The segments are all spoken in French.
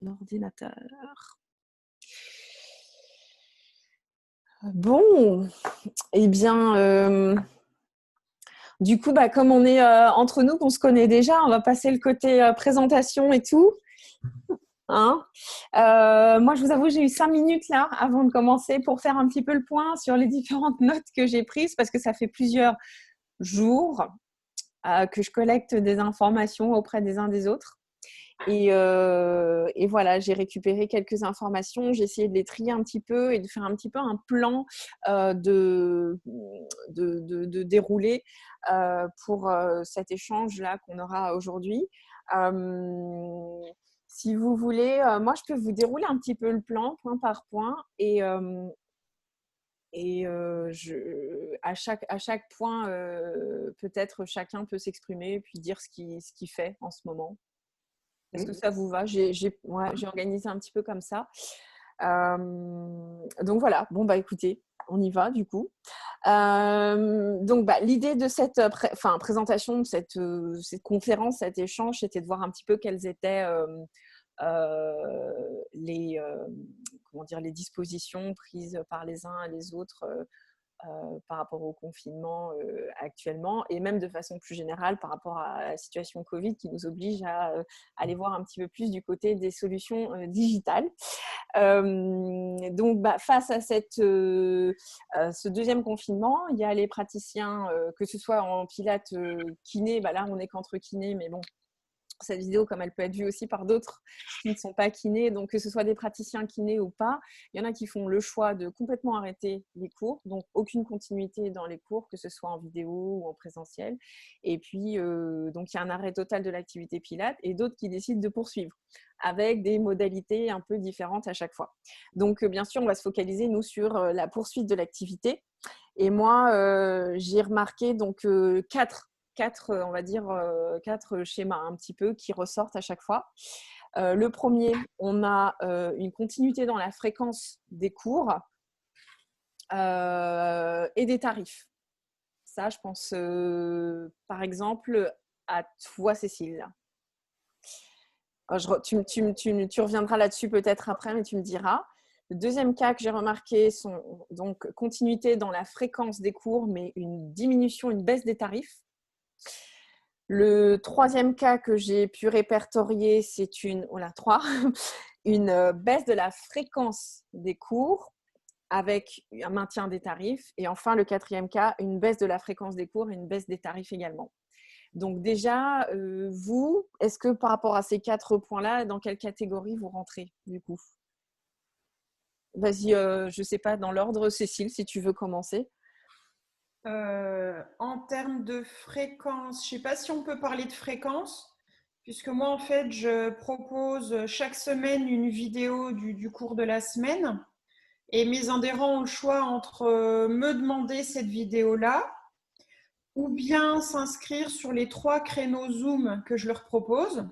l'ordinateur. Bon, eh bien, du coup, comme on est entre nous, qu'on se connaît déjà, on va passer le côté présentation et tout. Hein. Moi, je vous avoue, j'ai eu 5 minutes là avant de commencer pour faire un petit peu le point sur les différentes notes que j'ai prises parce que ça fait plusieurs jours que je collecte des informations auprès des uns des autres. Et voilà, j'ai récupéré quelques informations, j'ai essayé de les trier un petit peu et de faire un petit peu un plan de déroulé pour cet échange-là qu'on aura aujourd'hui. Si vous voulez, moi, je peux vous dérouler un petit peu le plan, point par point, à chaque point, peut-être chacun peut s'exprimer puis dire ce qu'il fait en ce moment. Est-ce que ça vous va? Ouais, j'ai organisé un petit peu comme ça. Donc voilà, bon écoutez, on y va du coup. Donc l'idée de cette présentation, de cette conférence, cet échange, c'était de voir un petit peu quelles étaient les, comment dire, les dispositions prises par les uns et les autres par rapport au confinement actuellement et même de façon plus générale par rapport à la situation Covid qui nous oblige à aller voir un petit peu plus du côté des solutions digitales. Donc, face à ce deuxième confinement, il y a les praticiens, que ce soit en pilates kiné, là on est qu'entre kinés, mais bon, cette vidéo, comme elle peut être vue aussi par d'autres qui ne sont pas kinés, donc que ce soit des praticiens kinés ou pas, il y en a qui font le choix de complètement arrêter les cours, donc aucune continuité dans les cours, que ce soit en vidéo ou en présentiel. Et puis, donc il y a un arrêt total de l'activité Pilates et d'autres qui décident de poursuivre avec des modalités un peu différentes à chaque fois. Donc, bien sûr, on va se focaliser, nous, sur la poursuite de l'activité. Et moi, j'ai remarqué donc on va dire, 4 schémas un petit peu qui ressortent à chaque fois. Le premier, on a une continuité dans la fréquence des cours et des tarifs. Ça, je pense, par exemple, à toi, Cécile. Tu reviendras là-dessus peut-être après, mais tu me diras. Le deuxième cas que j'ai remarqué sont donc continuité dans la fréquence des cours, mais une diminution, une baisse des tarifs. Le troisième cas que j'ai pu répertorier, c'est une baisse de la fréquence des cours avec un maintien des tarifs. Et enfin, le quatrième cas, une baisse de la fréquence des cours et une baisse des tarifs également. Donc déjà, vous, est-ce que par rapport à ces 4 points-là, dans quelle catégorie vous rentrez du coup? Vas-y, je ne sais pas, dans l'ordre, Cécile, si tu veux commencer. En termes de fréquence, je ne sais pas si on peut parler de fréquence, puisque moi, en fait, je propose chaque semaine une vidéo du cours de la semaine. Et mes adhérents ont le choix entre me demander cette vidéo-là ou bien s'inscrire sur les 3 créneaux Zoom que je leur propose,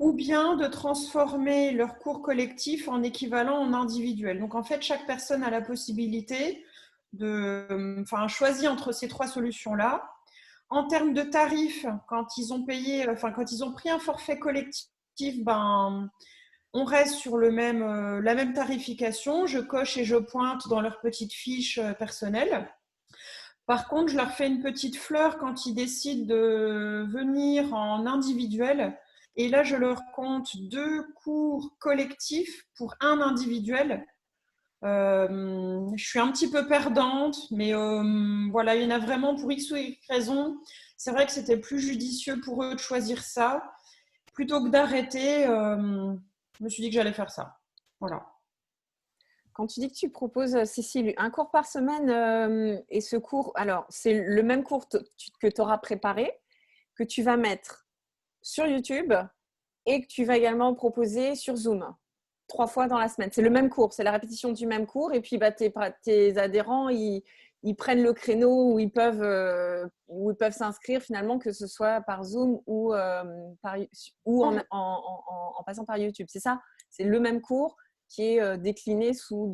ou bien de transformer leur cours collectif en équivalent en individuel. Donc en fait, chaque personne a la possibilité de choisir entre ces 3 solutions-là. En termes de tarifs, quand ils ont pris un forfait collectif, on reste sur la même tarification. Je coche et je pointe dans leur petite fiche personnelle. Par contre, je leur fais une petite fleur quand ils décident de venir en individuel. Et là, je leur compte 2 cours collectifs pour un individuel. Je suis un petit peu perdante, mais voilà, il y en a vraiment pour X ou Y raison. C'est vrai que c'était plus judicieux pour eux de choisir ça. Plutôt que d'arrêter, je me suis dit que j'allais faire ça. Voilà. Quand tu dis que tu proposes, Cécile, un cours par semaine, et ce cours, alors c'est le même cours que tu auras préparé, que tu vas mettre sur YouTube et que tu vas également proposer sur Zoom 3 fois dans la semaine. C'est le même cours, c'est la répétition du même cours. Et puis, tes adhérents, ils prennent le créneau où ils peuvent s'inscrire finalement, que ce soit par Zoom ou en passant par YouTube. C'est ça? C'est le même cours qui est décliné sur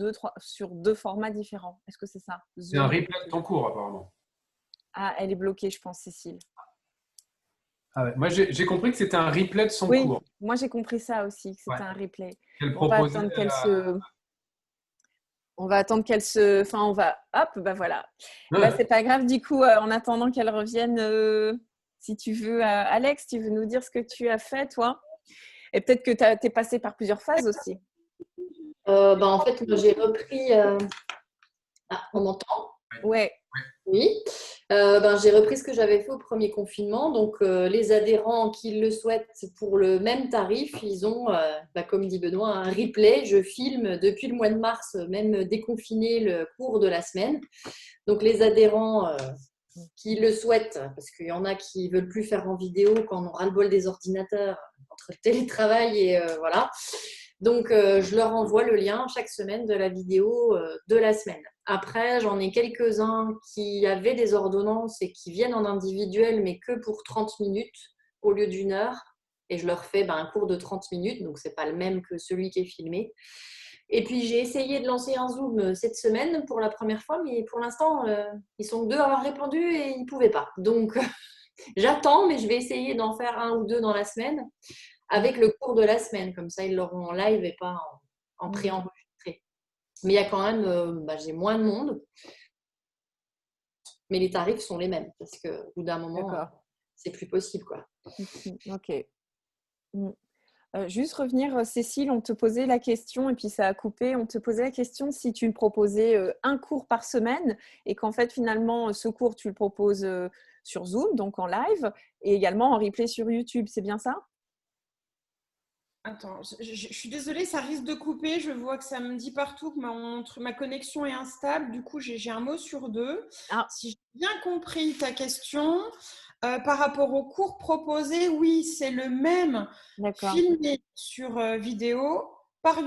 2 formats différents. Est-ce que c'est ça? C'est un Zoom et replay de YouTube. ton cours, apparemment. Ah, elle est bloquée, je pense, Cécile. Ah ouais. Moi, j'ai compris que c'était un replay de son Oui, cours. moi j'ai compris ça aussi, que Ouais. c'était un replay. Qu'elle On va proposait attendre qu'elle à... se... On va attendre qu'elle se... Enfin, on va... Hop, bah voilà. Bah, c'est pas grave, du coup, en attendant qu'elle revienne, si tu veux, Alex, tu veux nous dire ce que tu as fait, toi? Et peut-être que tu es passé par plusieurs phases aussi. En fait, moi, j'ai repris... Ah, on m'entend? Ouais. Oui. J'ai repris ce que j'avais fait au premier confinement. Donc, les adhérents qui le souhaitent pour le même tarif, ils ont, comme dit Benoît, un replay. Je filme depuis le mois de mars, même déconfiné, le cours de la semaine. Donc, les adhérents qui le souhaitent, parce qu'il y en a qui ne veulent plus faire en vidéo quand on aura le bol des ordinateurs entre le télétravail et voilà. Donc, je leur envoie le lien chaque semaine de la vidéo de la semaine. Après, j'en ai quelques-uns qui avaient des ordonnances et qui viennent en individuel, mais que pour 30 minutes au lieu d'1 heure. Et je leur fais un cours de 30 minutes, donc ce n'est pas le même que celui qui est filmé. Et puis, j'ai essayé de lancer un Zoom cette semaine pour la première fois, mais pour l'instant, ils sont 2 à avoir répondu et ils ne pouvaient pas. Donc, j'attends, mais je vais essayer d'en faire 1 ou 2 dans la semaine avec le cours de la semaine. Comme ça, ils l'auront en live et pas en pré-enregistré. Mais il y a quand même, j'ai moins de monde. Mais les tarifs sont les mêmes parce qu'au bout d'un moment, c'est plus possible, quoi. Ok. Juste revenir, Cécile, on te posait la question et puis ça a coupé. On te posait la question si tu proposais un cours par semaine et qu'en fait, finalement, ce cours, tu le proposes sur Zoom, donc en live, et également en replay sur YouTube. C'est bien ça? Attends, je suis désolée, ça risque de couper. Je vois que ça me dit partout que ma connexion est instable. Du coup, j'ai un mot sur 2. Ah. Si j'ai bien compris ta question, par rapport au cours proposé, oui, c'est le même filmé sur vidéo par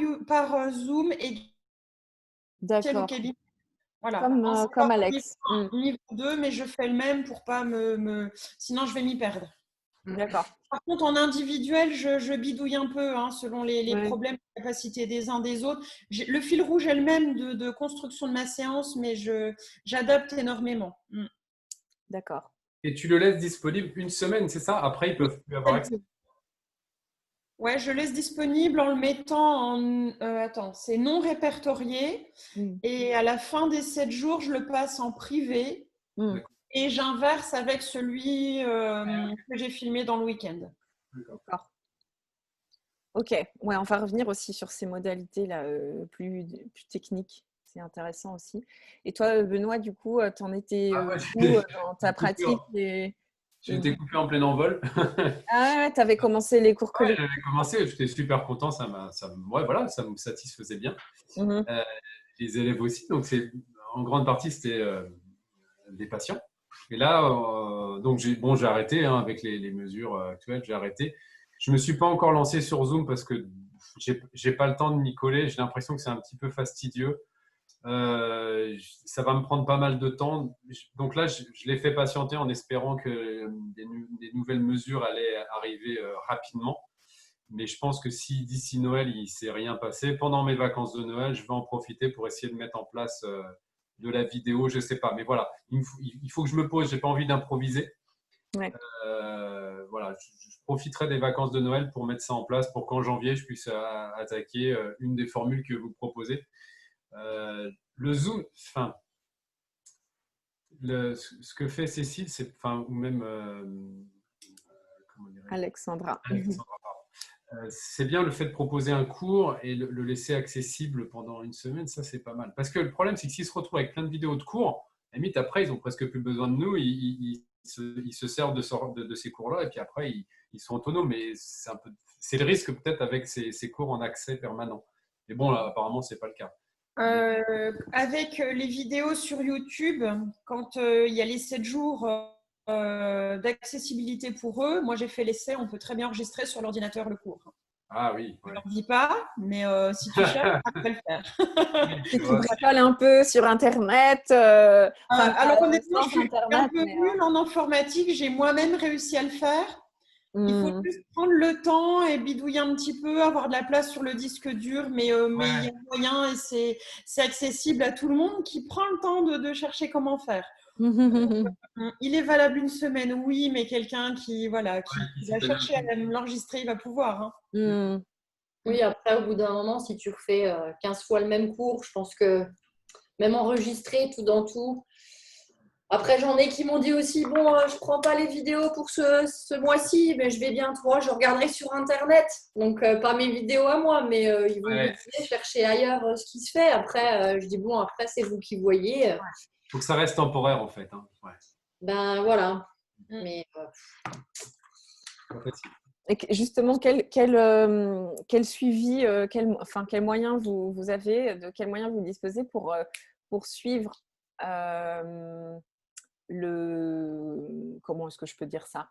Zoom et D'accord. Voilà. Comme Alex. Niveau 2, mais je fais le même pour pas sinon je vais m'y perdre. D'accord. Par contre, en individuel, je bidouille un peu selon les problèmes de capacité des uns des autres. Le fil rouge est le même de construction de ma séance, mais j'adapte énormément. D'accord. Et tu le laisses disponible 1 semaine, c'est ça? Après, ils peuvent plus avoir accès. Ouais, je laisse disponible en le mettant en... attends, c'est non répertorié. Et à la fin des 7 jours, je le passe en privé. Et j'inverse avec celui que j'ai filmé dans le week-end. D'accord. Ok. Ouais, on va revenir aussi sur ces modalités-là plus techniques. C'est intéressant aussi. Et toi, Benoît, du coup, tu en étais où dans ta pratique J'ai été coupé en plein envol. Ah ouais, tu avais commencé les cours collectifs. J'avais commencé, j'étais super content, ça me satisfaisait bien. Les élèves aussi, donc en grande partie, c'était des patients. Et là, donc j'ai arrêté avec les mesures actuelles, j'ai arrêté. Je me suis pas encore lancé sur Zoom parce que j'ai pas le temps de m'y coller. J'ai l'impression que c'est un petit peu fastidieux. Ça va me prendre pas mal de temps. Donc là, je l'ai fait patienter en espérant que des nouvelles mesures allaient arriver rapidement. Mais je pense que si d'ici Noël, il ne s'est rien passé, pendant mes vacances de Noël, je vais en profiter pour essayer de mettre en place de la vidéo, je ne sais pas. Mais voilà, il faut que je me pose, je n'ai pas envie d'improviser. Ouais. Voilà, je profiterai des vacances de Noël pour mettre ça en place, pour qu'en janvier, je puisse attaquer une des formules que vous proposez. Le Zoom, ce que fait Cécile, ou même Alexandra. C'est bien le fait de proposer un cours et le laisser accessible pendant 1 semaine, ça c'est pas mal. Parce que le problème, c'est que s'ils se retrouvent avec plein de vidéos de cours, à la limite, après, ils ont presque plus besoin de nous, ils se servent de ces cours-là et puis après, ils sont autonomes. Mais c'est le risque peut-être avec ces cours en accès permanent. Mais bon, là, apparemment, c'est pas le cas. Avec les vidéos sur YouTube, quand il y a les 7 jours d'accessibilité pour eux, moi j'ai fait l'essai, on peut très bien enregistrer sur l'ordinateur le cours. Ah oui. Je ne leur dis pas, mais si tu cherches, tu peux le faire. Tu bricoles un peu sur Internet. Alors honnêtement, je suis un peu nulle en informatique, j'ai moi-même réussi à le faire. Il faut juste prendre le temps et bidouiller un petit peu, avoir de la place sur le disque dur, mais il y a moyen et c'est accessible à tout le monde qui prend le temps de chercher comment faire. Il est valable une semaine, oui, mais quelqu'un qui va chercher à l'enregistrer, il va pouvoir. Hein. Oui, après, au bout d'un moment, si tu refais 15 fois le même cours, je pense que même enregistrer tout dans tout. Après, j'en ai qui m'ont dit aussi, bon, je prends pas les vidéos pour ce mois-ci, mais je vais bientôt, je regarderai sur Internet. Donc, pas mes vidéos à moi, mais ils vont me dire, chercher ailleurs ce qui se fait. Après, je dis, bon, après, c'est vous qui voyez. Il faut que ça reste temporaire, en fait. Hein. Ben, voilà. Mais, pas facile. Et justement, quel suivi, quel moyen vous avez, de quels moyens vous disposez pour suivre comment est-ce que je peux dire ça,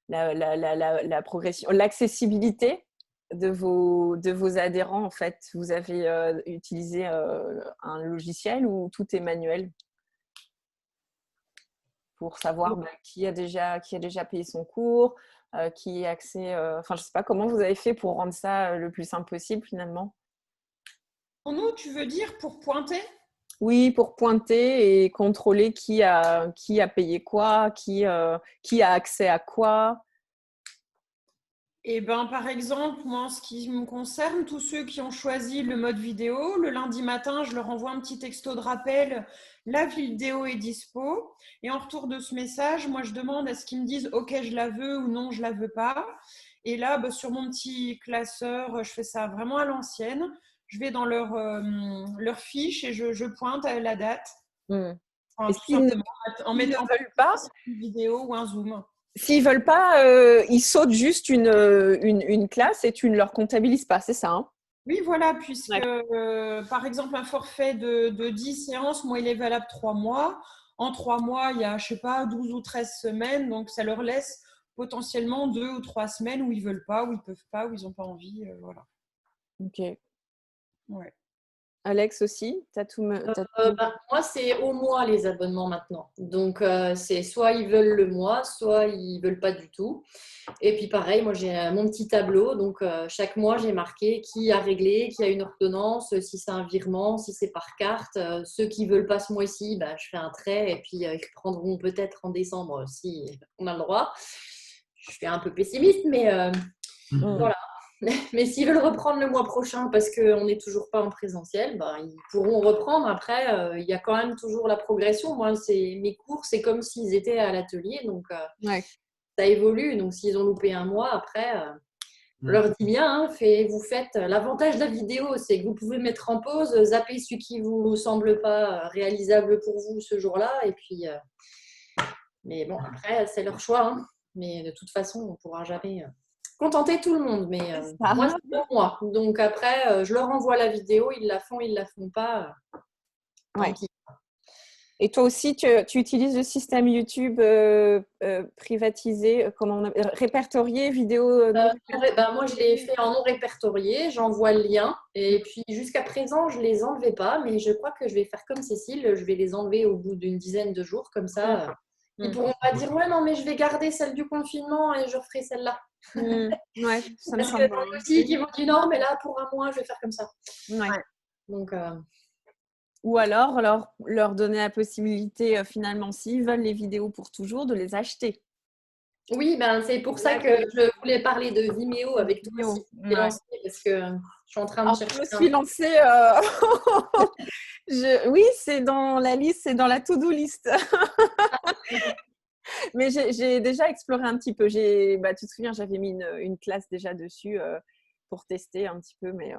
la progression, l'accessibilité de vos adhérents en fait. Vous avez utilisé un logiciel ou tout est manuel pour savoir qui a déjà payé son cours, qui a accès, je sais pas comment vous avez fait pour rendre ça le plus simple possible finalement. Pour nous, tu veux dire pour pointer? Oui, pour pointer et contrôler qui a payé quoi, qui a accès à quoi. Eh ben, par exemple, moi, en ce qui me concerne, tous ceux qui ont choisi le mode vidéo, le lundi matin, je leur envoie un petit texto de rappel, la vidéo est dispo. Et en retour de ce message, moi, je demande à ce qu'ils me disent « Ok, je la veux » ou « Non, je la veux pas ». Et là, sur mon petit classeur, je fais ça vraiment à l'ancienne. Je vais dans leur fiche et je pointe à la date. Enfin, tout simplement, en mettant une vidéo ou un zoom. S'ils veulent pas, ils sautent juste une classe et tu ne leur comptabilises pas, c'est ça, hein? Oui, voilà, puisque par exemple, un forfait de 10 séances, moi, il est valable 3 mois. En 3 mois, il y a, je sais pas, 12 ou 13 semaines. Donc, ça leur laisse potentiellement 2 ou 3 semaines où ils veulent pas, où ils peuvent pas, où ils n'ont pas envie. Voilà. Ok. Ouais. Alex aussi, moi, c'est au mois les abonnements maintenant. Donc, c'est soit ils veulent le mois, soit ils veulent pas du tout. Et puis, pareil, moi, j'ai mon petit tableau. Donc, chaque mois, j'ai marqué qui a réglé, qui a une ordonnance, si c'est un virement, si c'est par carte. Ceux qui veulent pas ce mois-ci, je fais un trait. Et puis, ils prendront peut-être en décembre si on a le droit. Je suis un peu pessimiste, mais voilà. Mais s'ils veulent reprendre le mois prochain parce qu'on n'est toujours pas en présentiel, ils pourront reprendre. Après, il y a quand même toujours la progression. Moi, mes cours, c'est comme s'ils étaient à l'atelier. Donc, ça évolue. Donc, s'ils ont loupé un mois, après, je leur dis bien, vous faites. L'avantage de la vidéo, c'est que vous pouvez mettre en pause, zapper celui qui ne vous semble pas réalisable pour vous ce jour-là. Et puis, mais bon, après, c'est leur choix. Hein. Mais de toute façon, on ne pourra jamais contenter tout le monde, mais moi, c'est pour moi. Donc après, je leur envoie la vidéo, ils la font pas. Et toi aussi, tu utilises le système YouTube privatisé, répertorié, vidéo non répertorié? Moi, je l'ai fait en non répertorié, j'envoie le lien. Et puis, jusqu'à présent, je ne les enlevais pas, mais je crois que je vais faire comme Cécile, je vais les enlever au bout d'une dizaine de jours, comme ça. Ils ne pourront pas dire « Ouais, non, mais je vais garder celle du confinement et je referai celle-là. » Ouais, ça me Parce que dans aussi qui m'ont dit « Non, mais là, pour un mois, je vais faire comme ça. » Donc, ou alors leur donner la possibilité, finalement, s'ils veulent les vidéos pour toujours, de les acheter. Oui, c'est pour ça que je voulais parler de Vimeo avec toi aussi. Parce que je suis en train de chercher. Je me suis lancée. Oui, c'est dans la liste, c'est dans la to-do list. Mais j'ai déjà exploré un petit peu. Tu te souviens, j'avais mis une classe déjà dessus pour tester un petit peu, mais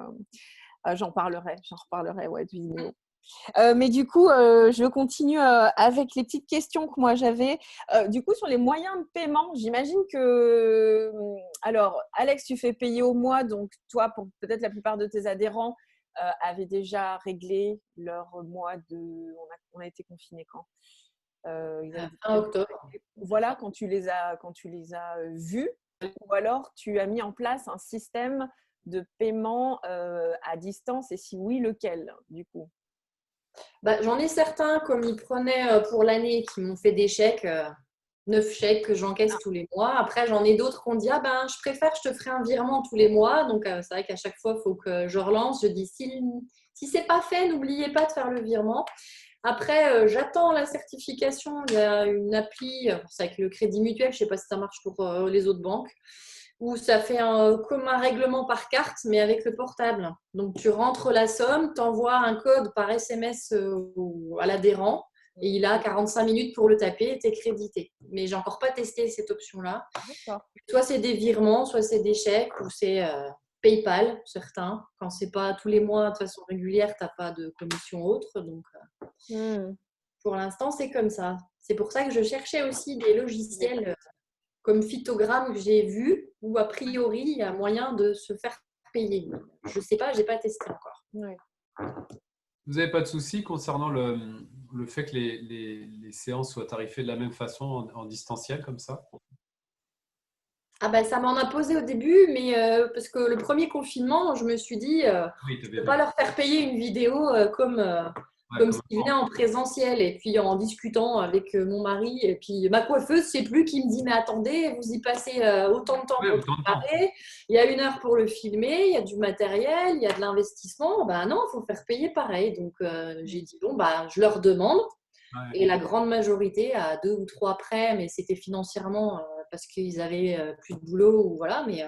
j'en reparlerai de Vimeo. Mais du coup, je continue avec les petites questions que moi j'avais. Du coup, sur les moyens de paiement, j'imagine que… Alors, Alex, tu fais payer au mois. Donc, toi, pour peut-être la plupart de tes adhérents, avaient déjà réglé leur mois de… On a été confinés quand fin octobre. Voilà, quand tu les as vus. Ou alors, tu as mis en place un système de paiement à distance. Et si oui, lequel, du coup? J'en ai certains, comme ils prenaient pour l'année, qui m'ont fait des chèques, 9 chèques que j'encaisse tous les mois. Après, j'en ai d'autres qui ont dit je préfère, je te ferai un virement tous les mois. Donc, c'est vrai qu'à chaque fois, il faut que je relance. Je dis si c'est pas fait, n'oubliez pas de faire le virement. Après, j'attends la certification. Il y a une appli, c'est avec le Crédit Mutuel, je ne sais pas si ça marche pour les autres banques, où ça fait comme un règlement par carte, mais avec le portable. Donc, tu rentres la somme, tu envoies un code par SMS à l'adhérent et il a 45 minutes pour le taper et tu es crédité. Mais j'ai encore pas testé cette option-là. Soit c'est des virements, soit c'est des chèques ou c'est PayPal, certains. Quand c'est pas tous les mois de façon régulière, tu n'as pas de commission autre. Donc, pour l'instant, c'est comme ça. C'est pour ça que je cherchais aussi des logiciels comme Phytogramme que j'ai vu, où a priori, il y a moyen de se faire payer. Je ne sais pas, je n'ai pas testé encore. Ouais. Vous n'avez pas de souci concernant le fait que les séances soient tarifées de la même façon en distanciel comme ça? Ah ben, ça m'en a posé au début, mais parce que le premier confinement, je me suis dit, je ne peux pas leur faire payer une vidéo comme s'ils venaient en présentiel. Et puis en discutant avec mon mari, et puis ma coiffeuse, c'est plus qui me dit, mais attendez, vous y passez autant de temps pour le préparer, il y a 1 heure pour le filmer, il y a du matériel, il y a de l'investissement. Ben non, il faut faire payer pareil. Donc j'ai dit, bon, ben, je leur demande. Et la grande majorité, à 2 ou 3 près, mais c'était financièrement parce qu'ils avaient plus de boulot ou voilà, mais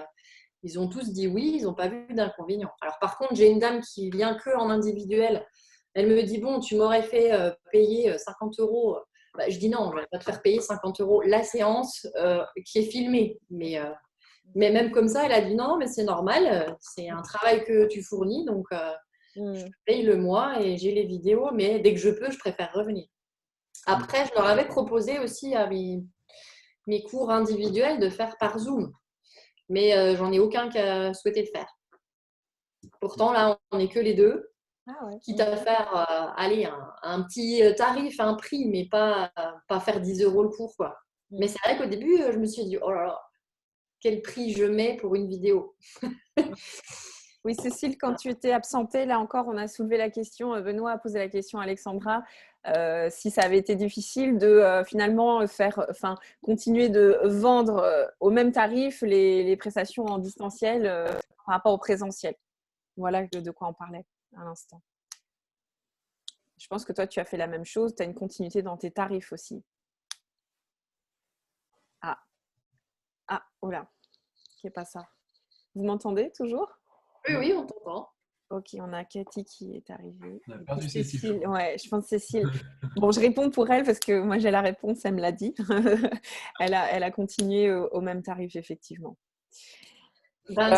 ils ont tous dit oui, ils n'ont pas vu d'inconvénient. Alors par contre, j'ai une dame qui vient que en individuel. Elle me dit, bon, tu m'aurais fait payer 50 €. Bah, je dis non, je ne vais pas te faire payer 50 € la séance qui est filmée. Mais même comme ça, elle a dit non, mais c'est normal, c'est un travail que tu fournis, donc je paye le mois et j'ai les vidéos, mais dès que je peux, je préfère revenir. Après, je leur avais proposé aussi à mes cours individuels de faire par Zoom. Mais j'en ai aucun qui a souhaité le faire. Pourtant, là, on n'est que les deux. Quitte à faire un petit tarif, un prix, mais pas faire 10 € le cours, quoi. Mais c'est vrai qu'au début, je me suis dit, oh là là, quel prix je mets pour une vidéo. Oui, Cécile, quand tu étais absentée, là encore, on a soulevé la question, Benoît a posé la question à Alexandra, si ça avait été difficile de finalement continuer de vendre au même tarif les prestations en distanciel par rapport au présentiel. Voilà de quoi on parlait à l'instant. Je pense que toi, tu as fait la même chose, tu as une continuité dans tes tarifs aussi. Oh là, c'est pas ça. Vous m'entendez toujours ? Oui, on t'entend. Ok, on a Cathy qui est arrivée. On a perdu Cécile. Ouais, je pense Cécile. Bon, je réponds pour elle parce que moi j'ai la réponse, elle me l'a dit. Elle a continué au même tarif, effectivement.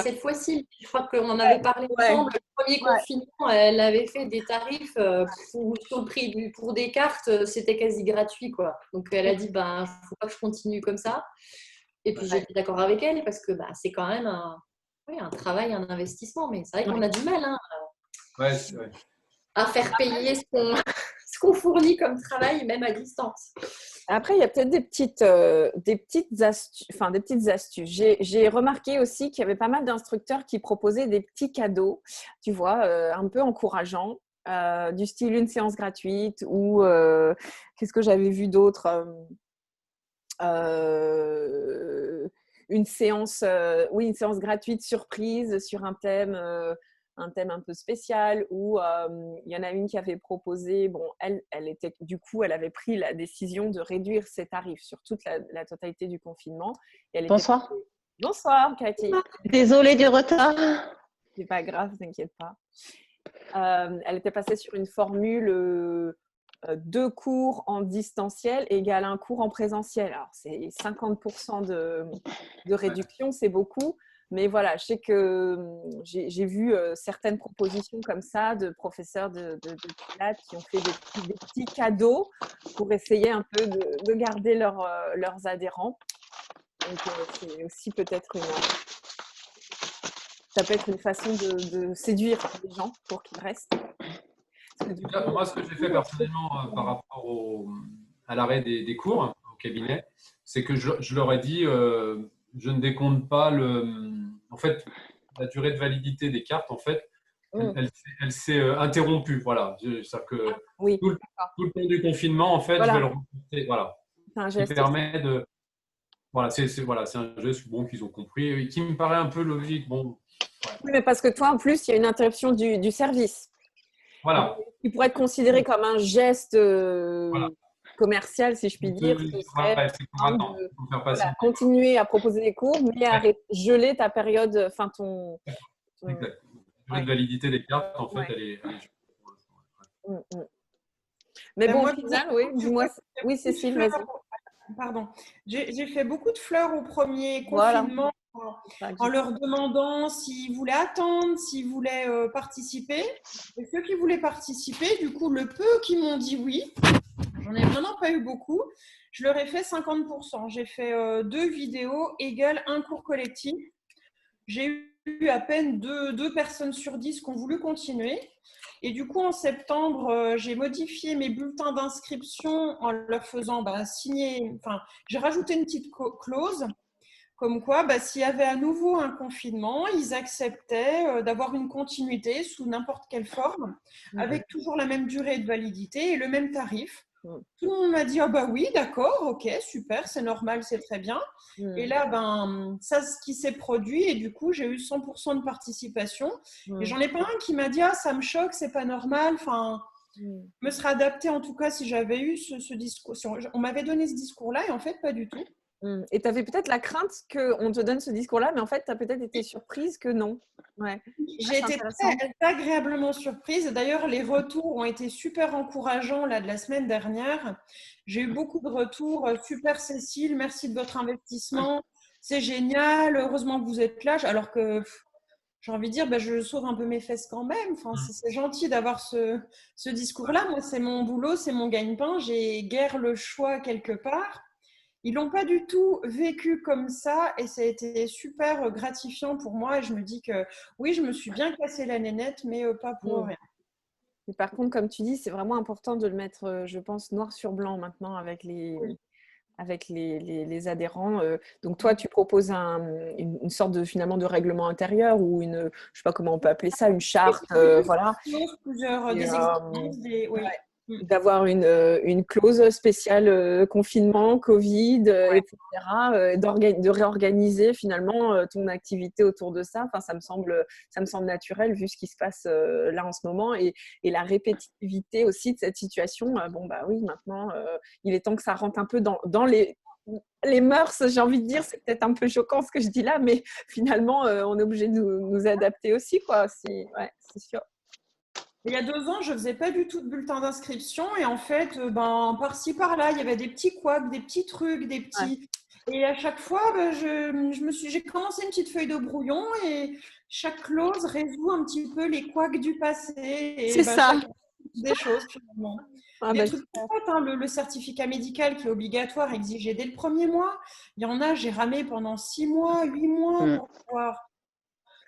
Cette fois-ci, je crois qu'on en avait parlé ensemble. Le premier confinement, elle avait fait des tarifs sur le prix pour des cartes, c'était quasi gratuit, quoi. Donc elle a dit, il ne faut pas que je continue comme ça. Et puis j'étais d'accord avec elle parce que c'est quand même un travail, un investissement. Mais c'est vrai qu'on a du mal à faire payer ce qu'on fournit comme travail, même à distance. Après, il y a peut-être des petites astuces. J'ai remarqué aussi qu'il y avait pas mal d'instructeurs qui proposaient des petits cadeaux, tu vois, un peu encourageants, du style une séance gratuite ou qu'est-ce que j'avais vu d'autre, une séance gratuite surprise sur un thème un peu spécial, ou il y en a une qui avait proposé, bon, elle avait pris la décision de réduire ses tarifs sur toute la totalité du confinement. Et Bonsoir. Bonsoir, Cathy. Désolée du retard. C'est pas grave, t'inquiète pas. Elle était passée sur une formule 2 cours en distanciel égale 1 cours en présentiel. Alors, c'est 50% de réduction, c'est beaucoup. Mais voilà, je sais que j'ai vu certaines propositions comme ça de professeurs de pilates qui ont fait des petits cadeaux pour essayer un peu de garder leurs adhérents. Donc, c'est aussi peut-être ça peut être une façon de séduire les gens pour qu'ils restent. Moi, ce que j'ai fait personnellement par rapport à l'arrêt des cours au cabinet, c'est que je leur ai dit, je ne décompte pas en fait, la durée de validité des cartes, en fait, elle s'est interrompue. Voilà. C'est-à-dire que tout le temps du confinement, en fait, je vais le reporter. Voilà. C'est un geste qui permet de… Voilà, c'est un geste qu'ils ont compris et qui me paraît un peu logique. Bon, Oui, mais parce que toi, en plus, il y a une interruption du service. Voilà. Qui pourrait être considéré comme un geste Voilà. commercial, si je puis dire, ce serait C'est pour attendre, pour faire voilà, patienter. continuer à proposer des cours, mais à geler ta période, enfin ton… Exact. La durée de validité des cartes, en fait, elle est gelée pour l'instant. Mais bon, moi, au final, oui, dis-moi. Oui, Cécile, vas-y. Pardon. J'ai fait beaucoup de fleurs au premier Voilà. confinement en leur demandant s'ils voulaient attendre, s'ils voulaient participer. Et ceux qui voulaient participer, du coup, le peu qui m'ont dit oui, j'en ai vraiment pas eu beaucoup, je leur ai fait 50%. J'ai fait 2 vidéos égale un cours collectif. J'ai eu à peine 2 personnes sur 10 qui ont voulu continuer. Et du coup, en septembre, j'ai modifié mes bulletins d'inscription en leur faisant signer. Enfin, j'ai rajouté une petite clause comme quoi, s'il y avait à nouveau un confinement, ils acceptaient d'avoir une continuité sous n'importe quelle forme, avec toujours la même durée de validité et le même tarif. Tout le monde m'a dit, oui, d'accord, ok, super, c'est normal, c'est très bien. Et là, ça, ce qui s'est produit, et du coup, j'ai eu 100% de participation. Et j'en ai pas un qui m'a dit, ça me choque, c'est pas normal. Enfin, me serait adapté en tout cas si j'avais eu ce discours. On m'avait donné ce discours-là, et en fait, pas du tout. Et tu avais peut-être la crainte qu'on te donne ce discours-là, mais en fait, tu as peut-être été surprise que non. Ouais. J'ai été très agréablement surprise. D'ailleurs, les retours ont été super encourageants là, de la semaine dernière. J'ai eu beaucoup de retours. Super Cécile, merci de votre investissement. C'est génial. Heureusement que vous êtes là. Alors que j'ai envie de dire, je sauve un peu mes fesses quand même. Enfin, c'est gentil d'avoir ce discours-là. Moi, c'est mon boulot, c'est mon gagne-pain. J'ai guère le choix quelque part. Ils l'ont pas du tout vécu comme ça et ça a été super gratifiant pour moi et je me dis que oui, je me suis bien cassé la nénette, mais pas pour rien. Et par contre, comme tu dis, c'est vraiment important de le mettre, je pense, noir sur blanc maintenant avec les adhérents. Donc toi, tu proposes une sorte de finalement de règlement intérieur ou une, je sais pas comment on peut appeler ça, une charte, voilà. Plusieurs des exigences, oui. D'avoir une clause spéciale confinement, Covid, etc. De réorganiser finalement ton activité autour de ça. Enfin, ça me semble naturel vu ce qui se passe là en ce moment et la répétitivité aussi de cette situation. Oui, maintenant, il est temps que ça rentre un peu dans les mœurs, j'ai envie de dire. C'est peut-être un peu choquant ce que je dis là, mais finalement, on est obligé de nous adapter aussi, quoi. C'est sûr. Il y a 2 ans, je ne faisais pas du tout de bulletin d'inscription et en fait, par-ci, par-là, il y avait des petits couacs, des petits trucs, des petits… Et à chaque fois, j'ai commencé une petite feuille de brouillon et chaque clause résout un petit peu les couacs du passé. C'est ça. Des choses, finalement. Des trucs tout bêtes, le certificat médical qui est obligatoire, exigé dès le 1er mois. Il y en a, j'ai ramé pendant 6 mois, 8 mois pour pouvoir…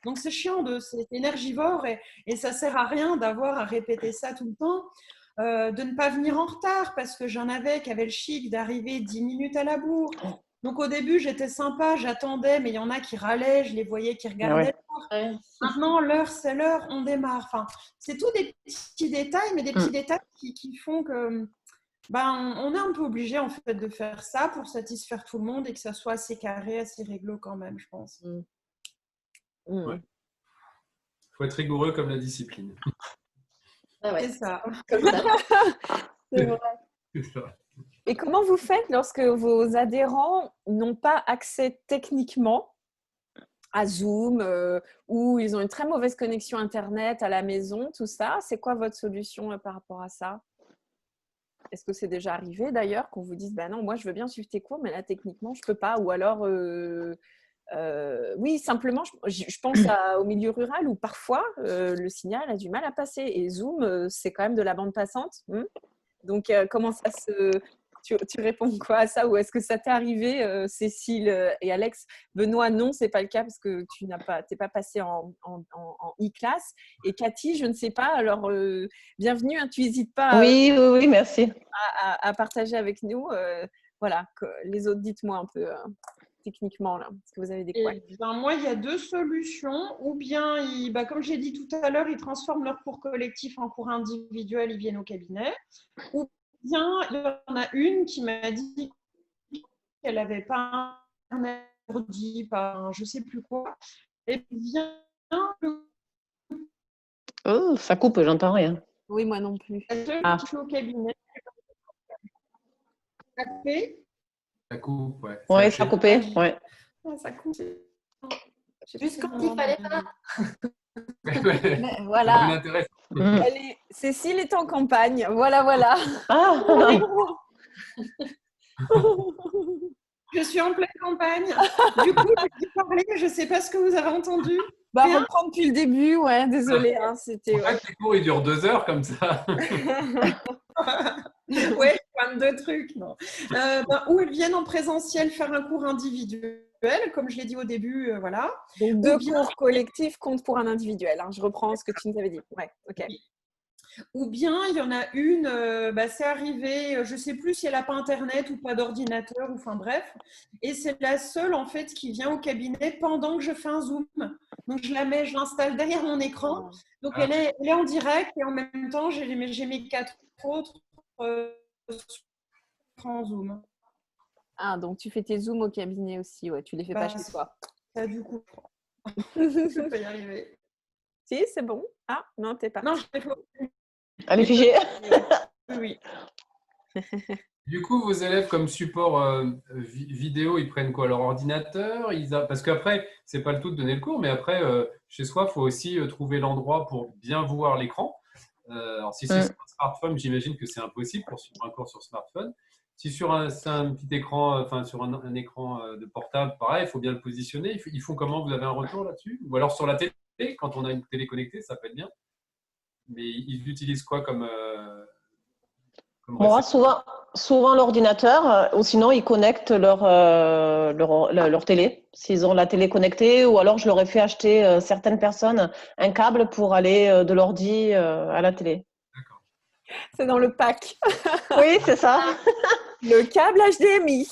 Donc, c'est chiant, c'est énergivore et ça ne sert à rien d'avoir à répéter ça tout le temps. De ne pas venir en retard parce que j'en avais qui avaient le chic d'arriver 10 minutes à la bourre. Donc, au début, j'étais sympa, j'attendais, mais il y en a qui râlaient, je les voyais qui regardaient l'heure. Maintenant, l'heure, c'est l'heure, on démarre. Enfin, c'est tout des petits détails, mais des petits détails qui font que… on est un peu obligé en fait de faire ça pour satisfaire tout le monde et que ça soit assez carré, assez réglo quand même, je pense. Il faut être rigoureux comme la discipline. C'est ça. C'est vrai. Et comment vous faites lorsque vos adhérents n'ont pas accès techniquement à Zoom ou ils ont une très mauvaise connexion Internet à la maison, tout ça? C'est quoi votre solution par rapport à ça? Est-ce que c'est déjà arrivé d'ailleurs qu'on vous dise non, moi je veux bien suivre tes cours, mais là techniquement je peux pas, ou alors oui, simplement, je pense au milieu rural où parfois le signal a du mal à passer et Zoom, c'est quand même de la bande passante. Donc, comment ça se… Tu réponds quoi à ça? Ou est-ce que ça t'est arrivé, Cécile et Alex? Benoît, non, c'est pas le cas parce que tu t'es pas passé en e-class. Et Cathy, je ne sais pas. Alors, bienvenue. Tu n'hésites pas oui, merci. À partager avec nous. Voilà, les autres, dites-moi un peu techniquement là. Est-ce que vous avez des couacs? Moi, il y a 2 solutions. Ou bien, comme j'ai dit tout à l'heure, ils transforment leur cours collectif en cours individuel, ils viennent au cabinet. Ou bien, il y en a une qui m'a dit qu'elle n'avait pas un ordi, pas je ne sais plus quoi. Et puis, Oh, ça coupe, j'entends rien. Oui, moi non plus. Je suis au cabinet. Ça fait Ça coupe, ouais. Oui, ça a coupé. Ouais. ça coupe. Juste quand il fallait pas. Mais voilà. Cécile est en campagne. Voilà, voilà. Ah. Je suis en pleine campagne. Du coup, j'ai parlé, je ne sais pas ce que vous avez entendu. Reprendre depuis le début, ouais, désolée. Hein, c'était. En fait, les cours, ils durent 2 heures comme ça. Ouais, plein de trucs. Non. Ou ils viennent en présentiel faire un cours individuel, comme je l'ai dit au début, voilà. Donc, 2 cours collectifs comptent pour un individuel. Hein. Je reprends ce que tu nous avais dit. Ouais, ok. Oui. Ou bien, il y en a une, c'est arrivé, je ne sais plus si elle n'a pas Internet ou pas d'ordinateur, ou enfin bref. Et c'est la seule, en fait, qui vient au cabinet pendant que je fais un Zoom. Donc, je l'installe derrière mon écran. Donc, elle est en direct et en même temps, j'ai mes 4 autres en Zoom. Ah, donc tu fais tes Zooms au cabinet aussi, ouais. Tu les fais pas chez toi. Ça, du coup, je peux y arriver. Si, c'est bon. Ah, non, t'es pas. Non, je l'ai fait. Elle est figée. Oui. Du coup, vos élèves comme support vidéo, ils prennent quoi? Leur ordinateur? Parce qu'après, c'est pas le tout de donner le cours, mais après, chez soi, il faut aussi trouver l'endroit pour bien voir l'écran. Alors, si c'est sur un smartphone, j'imagine que c'est impossible pour suivre un cours sur smartphone. Si sur un petit écran, enfin sur un écran de portable, pareil, il faut bien le positionner. Ils font comment? Vous avez un retour là-dessus? Ou alors sur la télé, quand on a une télé connectée, ça peut être bien. Mais ils utilisent quoi comme Moi, souvent l'ordinateur, ou sinon ils connectent leur télé, s'ils ont la télé connectée, ou alors je leur ai fait acheter certaines personnes un câble pour aller de l'ordi à la télé. D'accord. C'est dans le pack. Oui, c'est ça. Le câble HDMI.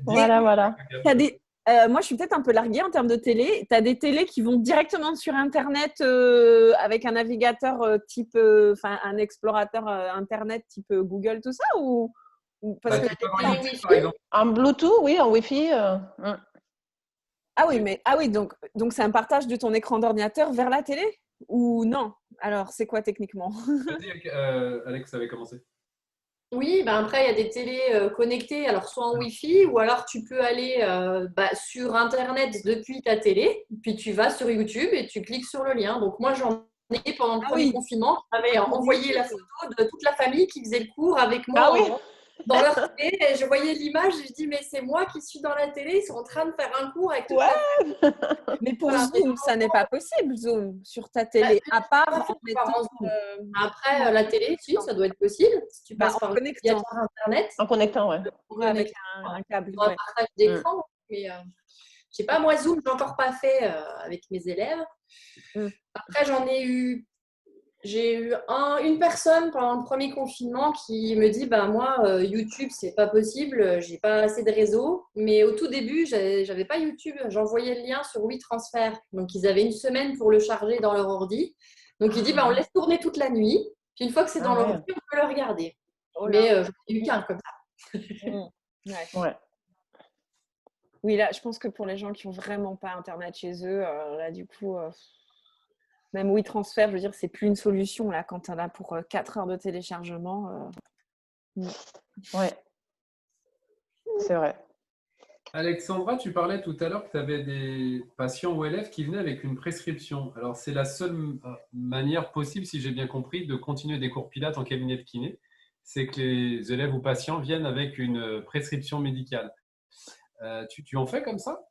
Voilà. Voilà. T'as des... moi, je suis peut-être un peu larguée en termes de télé. Tu as des télés qui vont directement sur Internet avec un navigateur type, un explorateur Internet type Google, tout ça ou parce que par exemple. En Bluetooth, oui, en Wi-Fi. Ah oui, donc c'est un partage de ton écran d'ordinateur vers la télé ou non? Alors, c'est quoi techniquement? Vas-y, Alex avait commencé. Oui, après, il y a des télés connectées, alors soit en Wi-Fi, ou alors tu peux aller sur Internet depuis ta télé, puis tu vas sur YouTube et tu cliques sur le lien. Donc, moi, j'en ai pendant le premier confinement, j'avais envoyé la photo de toute la famille qui faisait le cours avec moi dans leur télé. Et je voyais l'image, je dis, mais c'est moi qui suis dans la télé, ils sont en train de faire un cours avec toute la famille. Mais pour Zoom, ça n'est pas possible, Zoom, sur ta télé, à part en mettant… Après, la télé, si, ça doit être possible. Si tu passes par connectant. Internet. En connectant, ouais. Avec un câble. Un partage d'écran. Mais je sais pas, moi, Zoom, je n'ai encore pas fait avec mes élèves. Après, j'ai eu une personne pendant le premier confinement qui me dit moi, YouTube, c'est pas possible, j'ai pas assez de réseau. Mais au tout début, j'avais pas YouTube, j'envoyais le lien sur WeTransfer. Donc, ils avaient une semaine pour le charger dans leur ordi. Donc, il dit on laisse tourner toute la nuit. Puis, une fois que c'est dans l'ordi, on peut le regarder. Mais j'en ai eu qu'un comme ça. Ouais. Oui, là, je pense que pour les gens qui n'ont vraiment pas Internet chez eux, là, du coup, même WeTransfer, je veux dire, c'est plus une solution là quand on a pour 4 heures de téléchargement. Ouais, c'est vrai. Alexandra, tu parlais tout à l'heure que tu avais des patients ou élèves qui venaient avec une prescription. Alors, c'est la seule manière possible, si j'ai bien compris, de continuer des cours pilates en cabinet de kiné, c'est que les élèves ou patients viennent avec une prescription médicale. Tu en fais comme ça?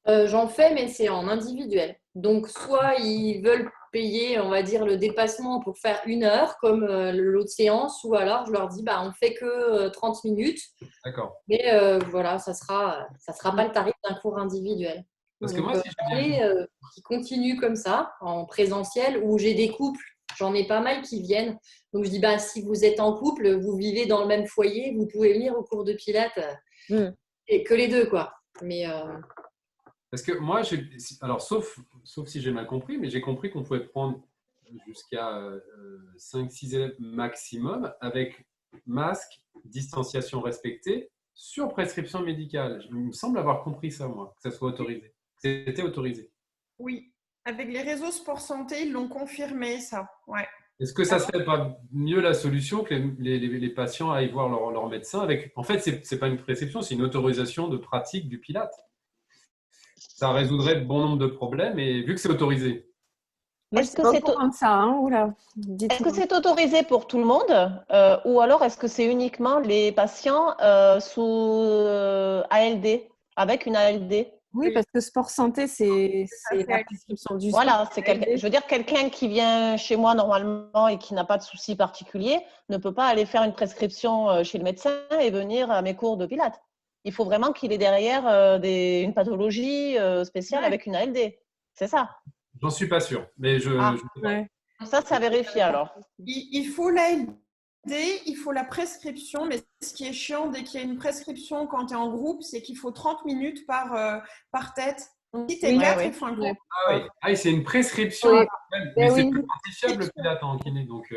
J'en fais, mais c'est en individuel. Donc, soit ils veulent payer, on va dire, le dépassement pour faire 1 heure, comme l'autre séance, ou alors je leur dis, on fait que 30 minutes. D'accord. Mais voilà, ça sera pas le tarif d'un cours individuel. Parce que donc, moi, si j'ai bien qui continue comme ça, en présentiel, où j'ai des couples, j'en ai pas mal qui viennent. Donc, je dis, si vous êtes en couple, vous vivez dans le même foyer, vous pouvez venir au cours de pilates, et que les deux, quoi. Mais… Parce que moi, alors sauf si j'ai mal compris, mais j'ai compris qu'on pouvait prendre jusqu'à 5-6 élèves maximum avec masque, distanciation respectée, sur prescription médicale. Il me semble avoir compris ça, moi, que ça soit autorisé. C'était autorisé. Oui. Avec les réseaux sport santé, ils l'ont confirmé, ça. Ouais. Est-ce que ça serait pas mieux la solution que les patients aillent voir leur médecin avec… En fait, c'est pas une prescription, c'est une autorisation de pratique du Pilate. Ça résoudrait bon nombre de problèmes et vu que c'est autorisé. Est-ce que c'est ça, hein? Oula, est-ce que c'est autorisé pour tout le monde ou alors est-ce que c'est uniquement les patients sous ALD, avec une ALD? Oui, parce que sport santé, c'est la prescription du sport. Voilà, c'est quelqu'un. Je veux dire, quelqu'un qui vient chez moi normalement et qui n'a pas de soucis particuliers ne peut pas aller faire une prescription chez le médecin et venir à mes cours de Pilates. Il faut vraiment qu'il ait derrière une pathologie spéciale avec une ALD. C'est ça. J'en suis pas sûr, mais Ça, c'est à vérifier alors. Il faut l'ALD, il faut la prescription, mais ce qui est chiant dès qu'il y a une prescription quand tu es en groupe, c'est qu'il faut 30 minutes par tête. Si tu es 4, il faut un groupe. Ah oui, c'est une prescription, mais c'est plus quantifiable le Pilate en kiné. Donc,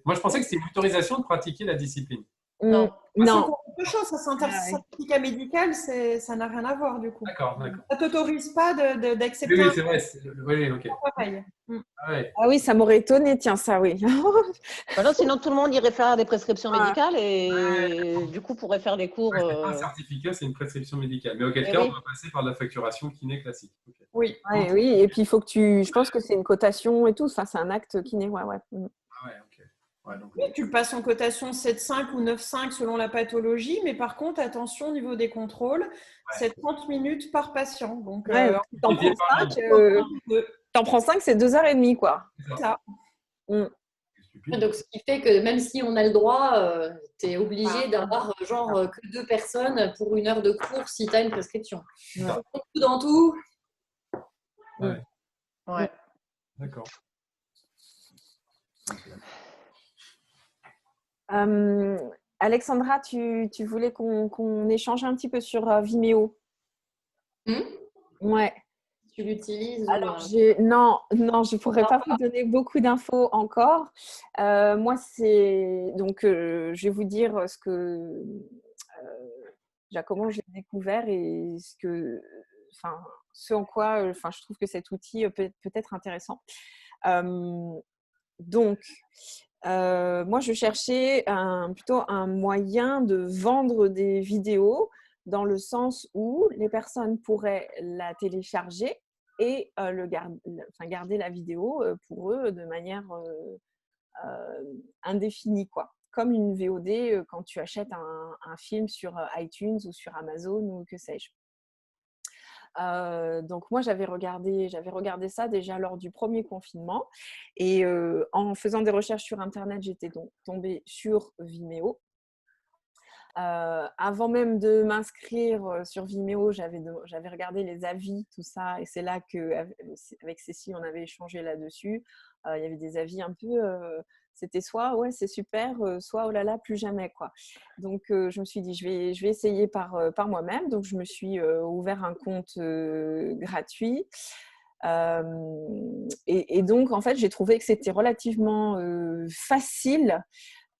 moi, je pensais que c'était une autorisation de pratiquer la discipline. Non. C'est encore autre chose, ça c'est un certificat médical, ça n'a rien à voir du coup. D'accord. Ça ne t'autorise pas d'accepter. Oui, c'est vrai. Oui, ok. Ah oui, ça m'aurait étonné, tiens, ça, oui. Voilà, sinon, tout le monde irait faire des prescriptions médicales et du coup, pourrait faire des cours. Un certificat, c'est une prescription médicale. Mais auquel cas, on va passer par de la facturation kiné classique. Okay. Oui. Oui, et puis il faut que je pense que c'est une cotation et tout, enfin, c'est un acte kiné, ouais. Ah ouais, ok. Ouais, donc… Oui, tu le passes en cotation 7,5 ou 9,5 selon la pathologie, mais par contre, attention au niveau des contrôles, c'est 30 minutes par patient. Donc, t'en prends 5, c'est 2h30, quoi. C'est ça. Donc, ce qui fait que même si on a le droit, tu es obligé d'avoir que 2 personnes pour 1 heure de cours si tu as une prescription. Tout dans tout. Ouais. D'accord. Alexandra, tu voulais qu'on échange un petit peu sur Vimeo. Ouais. Tu l'utilises? Alors, non, je ne pourrais pas vous donner beaucoup d'infos encore. Moi, donc, je vais vous dire comment j'ai découvert et ce en quoi je trouve que cet outil peut être intéressant. Donc, moi, je cherchais plutôt un moyen de vendre des vidéos dans le sens où les personnes pourraient la télécharger et garder la vidéo pour eux de manière indéfinie, quoi. Comme une VOD quand tu achètes un film sur iTunes ou sur Amazon ou que sais-je. Donc moi j'avais regardé ça déjà lors du premier confinement et en faisant des recherches sur internet j'étais donc tombée sur Vimeo. Avant même de m'inscrire sur Vimeo, j'avais regardé les avis, tout ça, et c'est là qu'avec Cécile on avait échangé là-dessus. Il y avait des avis un peu c'était soit ouais c'est super, soit oh là là plus jamais, quoi. Donc je me suis dit je vais essayer par moi-même. Donc je me suis ouvert un compte gratuit. Et donc en fait j'ai trouvé que c'était relativement facile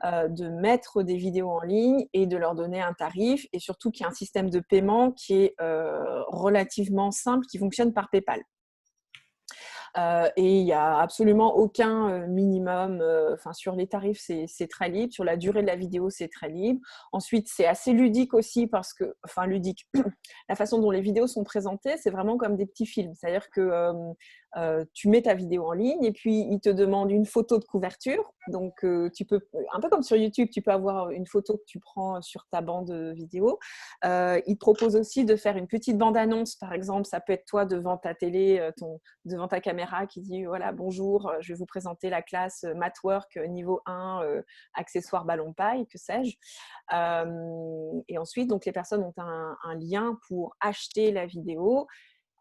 de mettre des vidéos en ligne et de leur donner un tarif, et surtout qu'il y a un système de paiement qui est relativement simple, qui fonctionne par PayPal. Et il n'y a absolument aucun minimum. Sur les tarifs, c'est très libre. Sur la durée de la vidéo, c'est très libre. Ensuite, c'est assez ludique aussi parce que, ludique, la façon dont les vidéos sont présentées, c'est vraiment comme des petits films. C'est-à-dire que tu mets ta vidéo en ligne et puis il te demande une photo de couverture. Donc, tu peux, un peu comme sur YouTube, tu peux avoir une photo que tu prends sur ta bande vidéo. Il te propose aussi de faire une petite bande-annonce, par exemple. Ça peut être toi devant ta télé, devant ta caméra qui dit voilà bonjour, je vais vous présenter la classe Mathwork niveau 1 accessoires ballon paille, que sais-je. Et ensuite donc les personnes ont un lien pour acheter la vidéo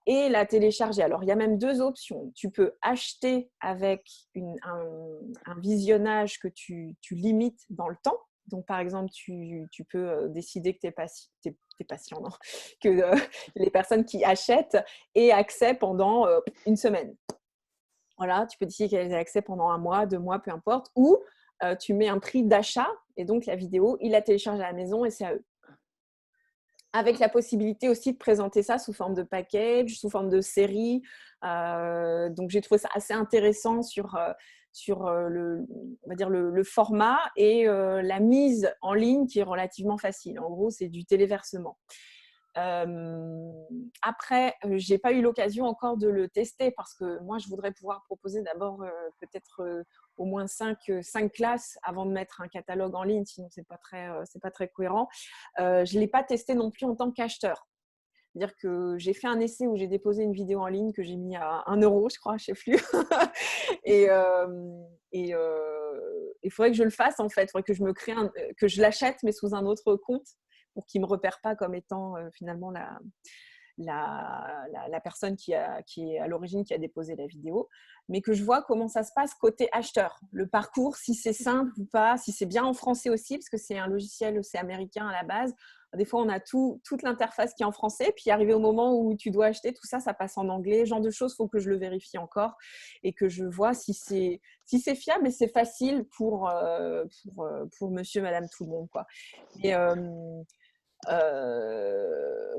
et la télécharger. Alors il y a même 2 options. Tu peux acheter avec un visionnage que tu limites dans le temps. Donc, par exemple, tu peux décider que tes patients, non, que les personnes qui achètent aient accès pendant une semaine. Voilà, tu peux décider qu'elles aient accès pendant 1 mois, 2 mois, peu importe. Ou tu mets un prix d'achat et donc la vidéo, ils la téléchargent à la maison et c'est à eux. avec la possibilité aussi de présenter ça sous forme de package, sous forme de série. Donc, j'ai trouvé ça assez intéressant sur on va dire le format et la mise en ligne qui est relativement facile. En gros, c'est du téléversement. Après, je n'ai pas eu l'occasion encore de le tester parce que moi, je voudrais pouvoir proposer d'abord peut-être au moins 5 classes avant de mettre un catalogue en ligne, sinon c'est pas très cohérent. Je ne l'ai pas testé non plus en tant qu'acheteur. C'est-à-dire que j'ai fait un essai où j'ai déposé une vidéo en ligne que j'ai mis à 1 €, je crois, je ne sais plus. Et il faudrait que je le fasse en fait. Il faudrait que je me crée que je l'achète mais sous un autre compte pour qu'il ne me repère pas comme étant finalement la personne qui est à l'origine, qui a déposé la vidéo, mais que je vois comment ça se passe côté acheteur. Le parcours, si c'est simple ou pas, si c'est bien en français aussi, parce que c'est un logiciel, c'est américain à la base. Des fois, on a toute l'interface qui est en français, puis arrivé au moment où tu dois acheter, tout ça, ça passe en anglais. Ce genre de choses, il faut que je le vérifie encore et que je vois si c'est fiable et c'est facile pour monsieur, madame, tout le monde, quoi. Et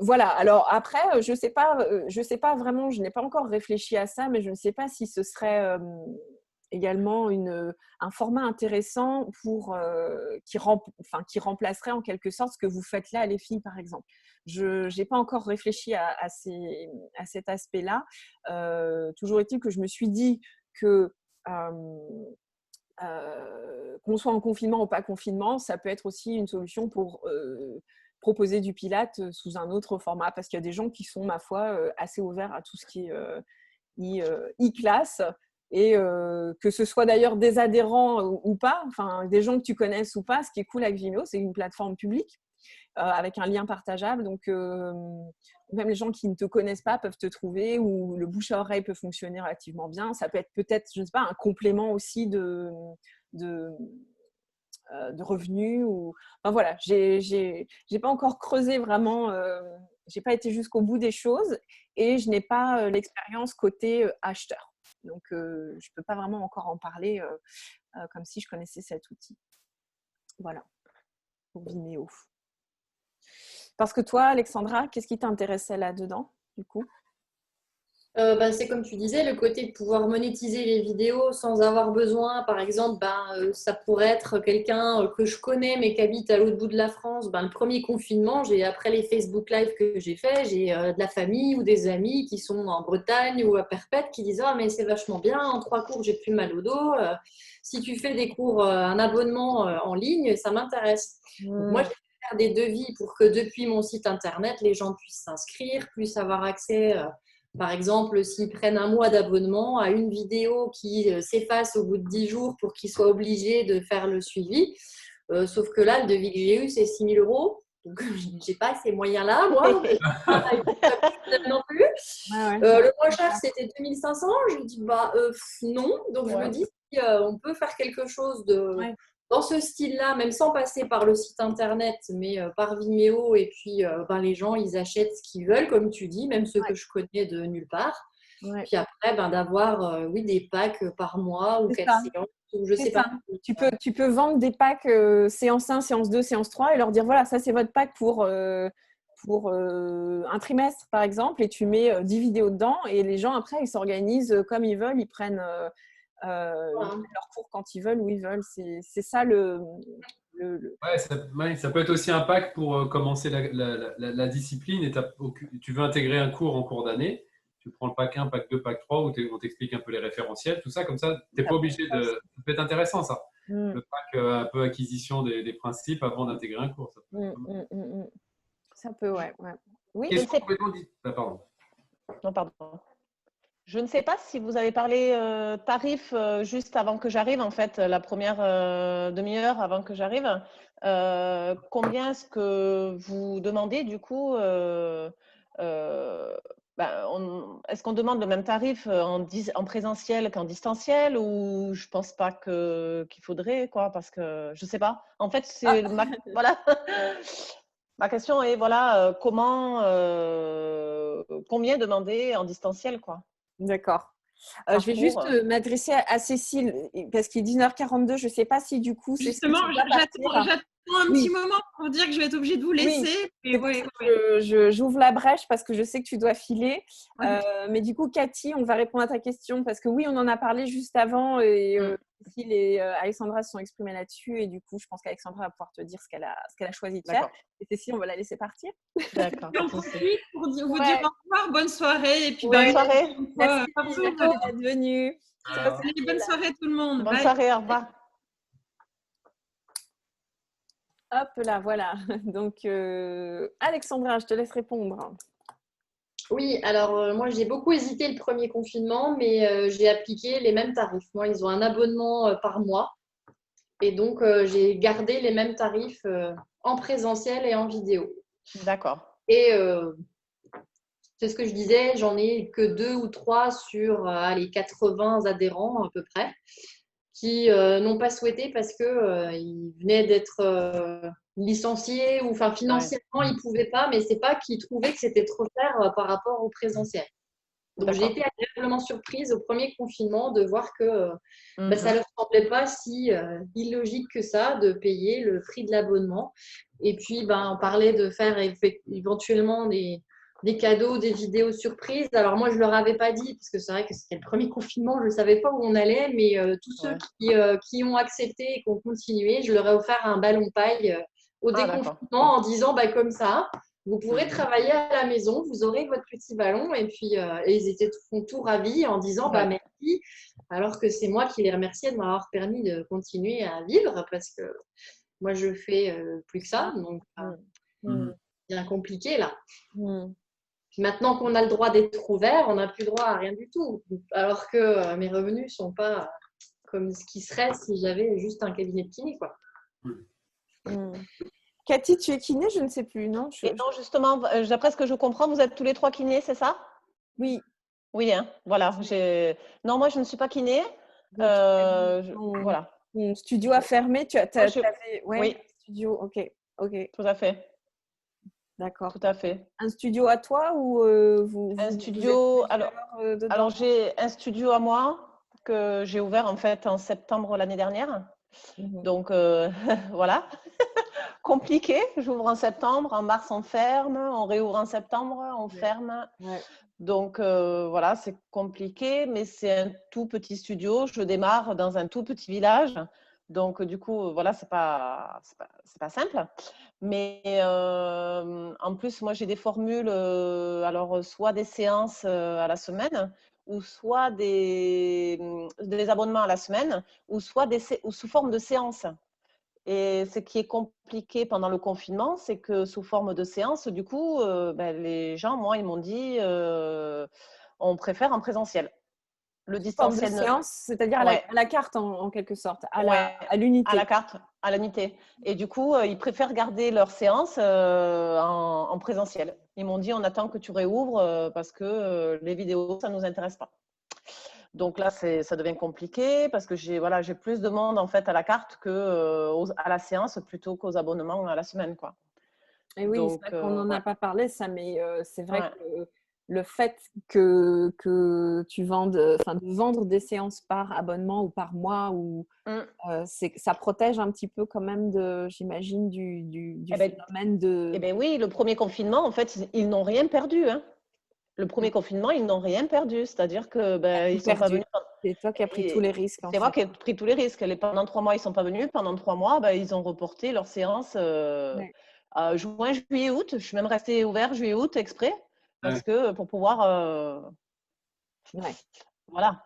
voilà. Alors après, je sais pas vraiment, je n'ai pas encore réfléchi à ça, mais je ne sais pas si ce serait également un format intéressant qui remplacerait en quelque sorte ce que vous faites là, les filles, par exemple. Je n'ai pas encore réfléchi à cet aspect-là. Toujours est-il que je me suis dit que qu'on soit en confinement ou pas confinement, ça peut être aussi une solution pour proposer du Pilate sous un autre format, parce qu'il y a des gens qui sont, ma foi, assez ouverts à tout ce qui est e-classe, et que ce soit d'ailleurs des adhérents ou pas, enfin des gens que tu connaisses ou pas. Ce qui est cool avec Vimeo, c'est une plateforme publique avec un lien partageable, donc même les gens qui ne te connaissent pas peuvent te trouver, ou le bouche à oreille peut fonctionner relativement bien. Ça peut être peut-être, je ne sais pas, un complément aussi de revenus, ou enfin voilà, j'ai pas encore creusé vraiment, j'ai pas été jusqu'au bout des choses, et je n'ai pas l'expérience côté acheteur, donc je peux pas vraiment encore en parler comme si je connaissais cet outil. Voilà pour Vimeo. Parce que toi, Alexandra, qu'est-ce qui t'intéressait là-dedans, du coup? C'est comme tu disais, le côté de pouvoir monétiser les vidéos sans avoir besoin, par exemple, ça pourrait être quelqu'un que je connais mais qui habite à l'autre bout de la France. Le premier confinement, après les Facebook Live que j'ai fait, j'ai de la famille ou des amis qui sont en Bretagne ou à Perpète qui disent « Ah, mais c'est vachement bien, en 3 cours, j'ai plus mal au dos. Si tu fais des cours, un abonnement en ligne, ça m'intéresse. » Donc, moi, j'ai fait faire des devis pour que depuis mon site internet, les gens puissent s'inscrire, puissent avoir accès… Par exemple, s'ils prennent un mois d'abonnement à une vidéo qui s'efface au bout de 10 jours pour qu'ils soient obligés de faire le suivi. Sauf que là, le devis que j'ai eu, c'est 6 000 €. Donc, je n'ai pas ces moyens-là, moi. Non plus. Le moins cher, c'était 2 500. Je me dis, non. Donc, je me dis, si on peut faire quelque chose dans ce style-là, même sans passer par le site internet, mais par Vimeo, et puis les gens, ils achètent ce qu'ils veulent, comme tu dis, même ceux que je connais de nulle part. Puis après, d'avoir des packs par mois ou 4 séances, ou je sais pas. Tu peux vendre des packs séance 1, séance 2, séance 3 et leur dire, voilà, ça c'est votre pack pour un trimestre, par exemple, et tu mets 10 vidéos dedans, et les gens, après, ils s'organisent comme ils veulent, ils prennent… leur cours quand ils veulent, où ils veulent. C'est ça Ouais, ça peut être aussi un pack pour commencer la discipline, et tu veux intégrer un cours en cours d'année. Tu prends le pack 1, pack 2, pack 3, où on t'explique un peu les référentiels, tout ça, comme ça, tu n'es pas obligé de… Ça peut être intéressant, ça. Le pack un peu acquisition des principes avant d'intégrer un cours. Ça peut, ouais. Oui, question complètement dit. Pardon. Non, pardon. Je ne sais pas si vous avez parlé tarif juste avant que j'arrive, en fait, la première demi-heure avant que j'arrive. Combien est-ce que vous demandez, du coup est-ce qu'on demande le même tarif en présentiel qu'en distanciel, ou je pense pas qu'il faudrait, quoi, parce que je sais pas. En fait, c'est voilà. Ma question est, voilà, combien demander en distanciel, quoi? D'accord. Je vais juste m'adresser à Cécile parce qu'il est 19h42. Je ne sais pas si du coup… Justement, un petit moment pour dire que je vais être obligée de vous laisser. J'ouvre la brèche parce que je sais que tu dois filer. Mais du coup, Cathy, on va répondre à ta question parce que oui, on en a parlé juste avant et Cécile et Alexandra se sont exprimées là-dessus. Et du coup, je pense qu'Alexandra va pouvoir te dire ce qu'elle a choisi de faire. Et Cécile, on va la laisser partir. D'accord. J'en profite pour vous dire au revoir, bonne soirée. Et puis, bonne soirée. Merci d'être venue. Allez, bonne soirée tout le monde. Bonne soirée, au revoir. Hop là, voilà. Donc, Alexandra, je te laisse répondre. Oui, alors moi j'ai beaucoup hésité le premier confinement, mais j'ai appliqué les mêmes tarifs. Moi, ils ont un abonnement par mois et donc j'ai gardé les mêmes tarifs en présentiel et en vidéo. D'accord. Et c'est ce que je disais, j'en ai que 2 ou 3 sur les 80 adhérents à peu près qui n'ont pas souhaité parce qu'ils venaient d'être licenciés ou enfin financièrement ils ne pouvaient pas, mais c'est pas qu'ils trouvaient que c'était trop cher par rapport au présentiel. Donc j'ai été agréablement surprise au premier confinement de voir que ça ne leur semblait pas si illogique que ça de payer le prix de l'abonnement. Et puis on parlait de faire éventuellement des cadeaux, des vidéos surprises. Alors moi, je ne leur avais pas dit, parce que c'est vrai que c'était le premier confinement, je ne savais pas où on allait, mais tous ceux qui ont accepté et qui ont continué, je leur ai offert un ballon paille au déconfinement en disant comme ça, vous pourrez travailler à la maison, vous aurez votre petit ballon. Et puis, ils étaient tout ravis en disant merci, alors que c'est moi qui les remerciais de m'avoir permis de continuer à vivre, parce que moi, je fais plus que ça, donc bien compliqué là. Maintenant qu'on a le droit d'être ouvert, on n'a plus droit à rien du tout. Alors que mes revenus ne sont pas comme ce qui serait si j'avais juste un cabinet de kiné, quoi. Cathy, tu es kiné? Je ne sais plus, non? Non, justement, d'après ce que je comprends, vous êtes tous les 3 kinés, c'est ça? Oui. Oui, hein, voilà. Non, moi, je ne suis pas kiné. Voilà. Ton studio a fermé. Oui. Studio, ok. Tout à fait. D'accord. Tout à fait. Un studio à toi ou un studio. Alors j'ai un studio à moi que j'ai ouvert en fait en septembre l'année dernière. Donc voilà, compliqué. J'ouvre en septembre, en mars on ferme, on réouvre en septembre, on ferme. Donc voilà, c'est compliqué, mais c'est un tout petit studio. Je démarre dans un tout petit village. Donc, du coup, voilà, c'est pas simple. Mais en plus, moi, j'ai des formules, alors soit des séances à la semaine, ou soit des abonnements à la semaine, ou soit ou sous forme de séances. Et ce qui est compliqué pendant le confinement, c'est que sous forme de séance, du coup, les gens, moi, ils m'ont dit on préfère en présentiel. Le distanciel. Forme de séance, c'est-à-dire à la carte en quelque sorte, à l'unité. À la carte, à l'unité. Et du coup, ils préfèrent garder leur séance en présentiel. Ils m'ont dit on attend que tu réouvres parce que les vidéos, ça ne nous intéresse pas. Donc là, ça devient compliqué parce que j'ai plus de monde en fait à la carte qu'à la séance plutôt qu'aux abonnements à la semaine, quoi. Et oui, donc, c'est vrai qu'on n'en a pas parlé, ça, mais c'est vrai que le fait que tu de vendre des séances par abonnement ou par mois, ça protège un petit peu quand même j'imagine, du phénomène de… Eh bien oui, le premier confinement, en fait, ils n'ont rien perdu, hein. Le premier confinement, ils n'ont rien perdu. C'est-à-dire que ils sont pas venus. C'est toi qui as pris tous les risques. C'est moi qui ai pris tous les risques. Pendant 3 mois, ils ne sont pas venus. Pendant 3 mois, ils ont reporté leurs séances juin, juillet, août. Je suis même restée ouverte juillet, août exprès parce que pour pouvoir voilà.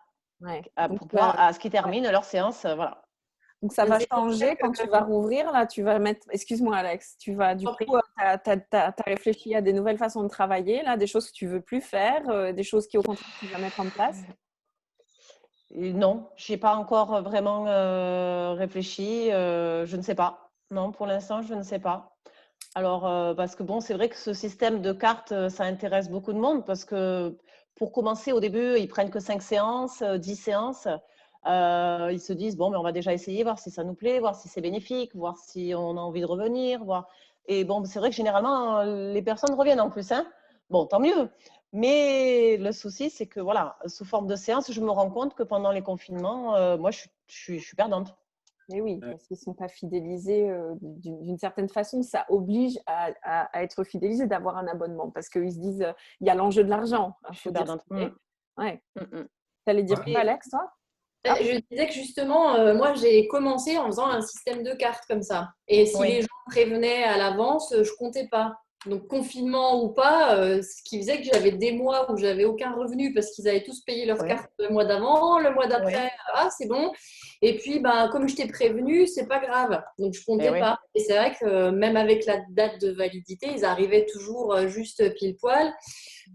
Pour pouvoir à ce qu'ils terminent leur séance, voilà. Donc, ça va changer quand tu vas rouvrir. Là, tu vas mettre… Excuse-moi, Alex. Tu vas, du coup, tu as réfléchi à des nouvelles façons de travailler, là, des choses que tu ne veux plus faire, des choses qui, au contraire, tu vas mettre en place? Non, je n'ai pas encore vraiment réfléchi. Je ne sais pas. Non, pour l'instant, je ne sais pas. Alors, parce que bon, c'est vrai que ce système de cartes, ça intéresse beaucoup de monde parce que pour commencer, au début, ils prennent que 5 séances, 10 séances. Ils se disent, bon, mais on va déjà essayer, voir si ça nous plaît, voir si c'est bénéfique, voir si on a envie de revenir. Et bon, c'est vrai que généralement, les personnes reviennent en plus, hein. Bon, tant mieux. Mais le souci, c'est que voilà, sous forme de séance, je me rends compte que pendant les confinements, moi, je suis perdante. Mais oui, parce qu'ils ne sont pas fidélisés d'une certaine façon. Ça oblige à être fidélisé, d'avoir un abonnement. Parce qu'ils se disent, il y a l'enjeu de l'argent. Il faut dire ouais. Tu allais dire quoi, Alex, toi? Je disais que justement, moi, j'ai commencé en faisant un système de cartes comme ça. Et si les gens prévenaient à l'avance, je comptais pas. Donc, confinement ou pas, ce qui faisait que j'avais des mois où j'avais aucun revenu parce qu'ils avaient tous payé leurs cartes le mois d'avant, le mois d'après, c'est bon. Et puis, comme je t'ai prévenu, c'est pas grave. Donc, je comptais pas. Et c'est vrai que même avec la date de validité, ils arrivaient toujours juste pile poil.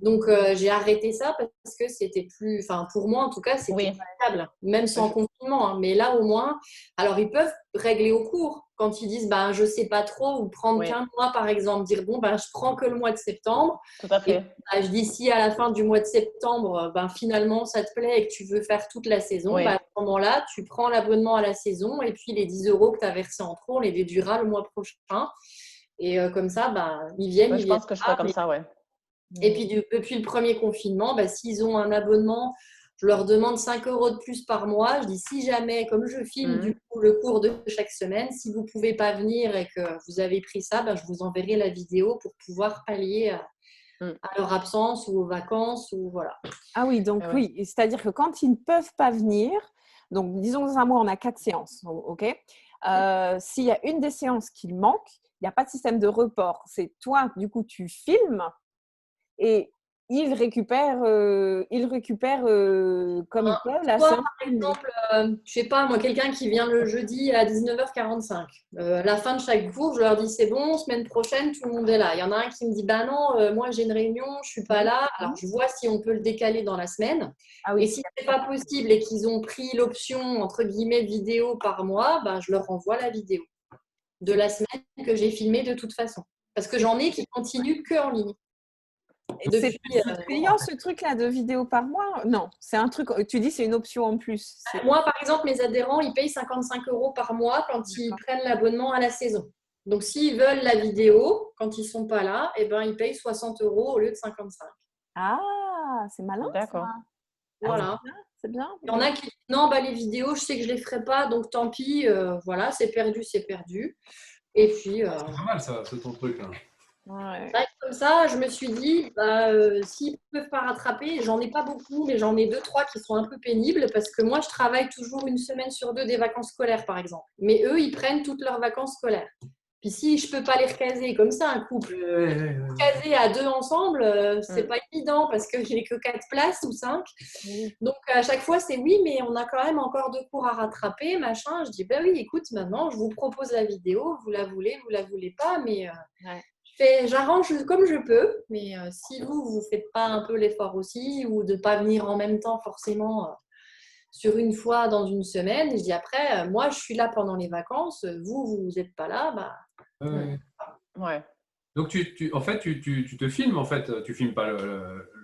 Donc, j'ai arrêté ça parce que c'était plus, enfin, pour moi en tout cas, c'était viable, même sans confinement. Hein. Mais là, au moins, alors ils peuvent régler au cours quand ils disent, je sais pas trop, ou prendre qu'un mois par exemple, dire bon, je prends que le mois de septembre. Tout à fait. Et, je dis si à la fin du mois de septembre, finalement ça te plaît et que tu veux faire toute la saison, à ce moment-là, tu prends l'abonnement à la saison et puis les 10 € que tu as versés en trop, on les déduira le mois prochain. Et comme ça, ils viennent. Je pense que je ferai comme ça, Et puis, depuis le premier confinement, s'ils ont un abonnement, je leur demande 5 € de plus par mois. Je dis, si jamais, comme je filme du coup le cours de chaque semaine, si vous ne pouvez pas venir et que vous avez pris ça, je vous enverrai la vidéo pour pouvoir pallier à leur absence ou aux vacances. Ou voilà. Ah oui, donc oui. C'est-à-dire que quand ils ne peuvent pas venir, donc disons dans un mois, on a 4 séances, ok. S'il y a une des séances qui manque, il n'y a pas de système de report. C'est toi, du coup, tu filmes et ils récupèrent comme ils peuvent la séance. Par exemple, je sais pas, moi, quelqu'un qui vient le jeudi à 19h45. À la fin de chaque cours, je leur dis c'est bon, semaine prochaine, tout le monde est là. Il y en a un qui me dit non, moi j'ai une réunion, je suis pas là. Alors je vois si on peut le décaler dans la semaine. Et si c'est pas possible et qu'ils ont pris l'option entre guillemets vidéo par mois, je leur envoie la vidéo de la semaine que j'ai filmée de toute façon. Parce que j'en ai qui continuent que en ligne. C'est payant ce truc-là de vidéo par mois? Non, c'est un truc, tu dis c'est une option en plus. Moi, par exemple, mes adhérents, ils payent 55 € par mois quand ils prennent l'abonnement à la saison. Donc, s'ils veulent la vidéo, quand ils ne sont pas là, ils payent 60 € au lieu de 55. Ah, c'est malin. D'accord. Ça. Voilà. C'est bien. Il y en a qui disent non, les vidéos, je sais que je ne les ferai pas, donc tant pis, voilà, c'est perdu, c'est perdu. Et puis. C'est pas mal ça, c'est ton truc là. Comme ça, je me suis dit, s'ils ne peuvent pas rattraper, j'en ai pas beaucoup, mais j'en ai 2-3 qui sont un peu pénibles parce que moi, je travaille toujours une semaine sur 2 des vacances scolaires, par exemple. Mais eux, ils prennent toutes leurs vacances scolaires. Puis si je ne peux pas les recaser comme ça, un couple, caser à 2 ensemble, c'est pas évident parce que j'ai que 4 places ou 5. Donc à chaque fois, c'est oui, mais on a quand même encore 2 cours à rattraper, machin. Je dis, oui, écoute, maintenant, je vous propose la vidéo, vous la voulez pas, mais... J'arrange comme je peux, mais si vous faites pas un peu l'effort aussi ou de pas venir en même temps forcément sur une fois dans une semaine, je dis après, moi je suis là pendant les vacances, vous n'êtes pas là, Donc en fait, tu te filmes en fait, tu filmes pas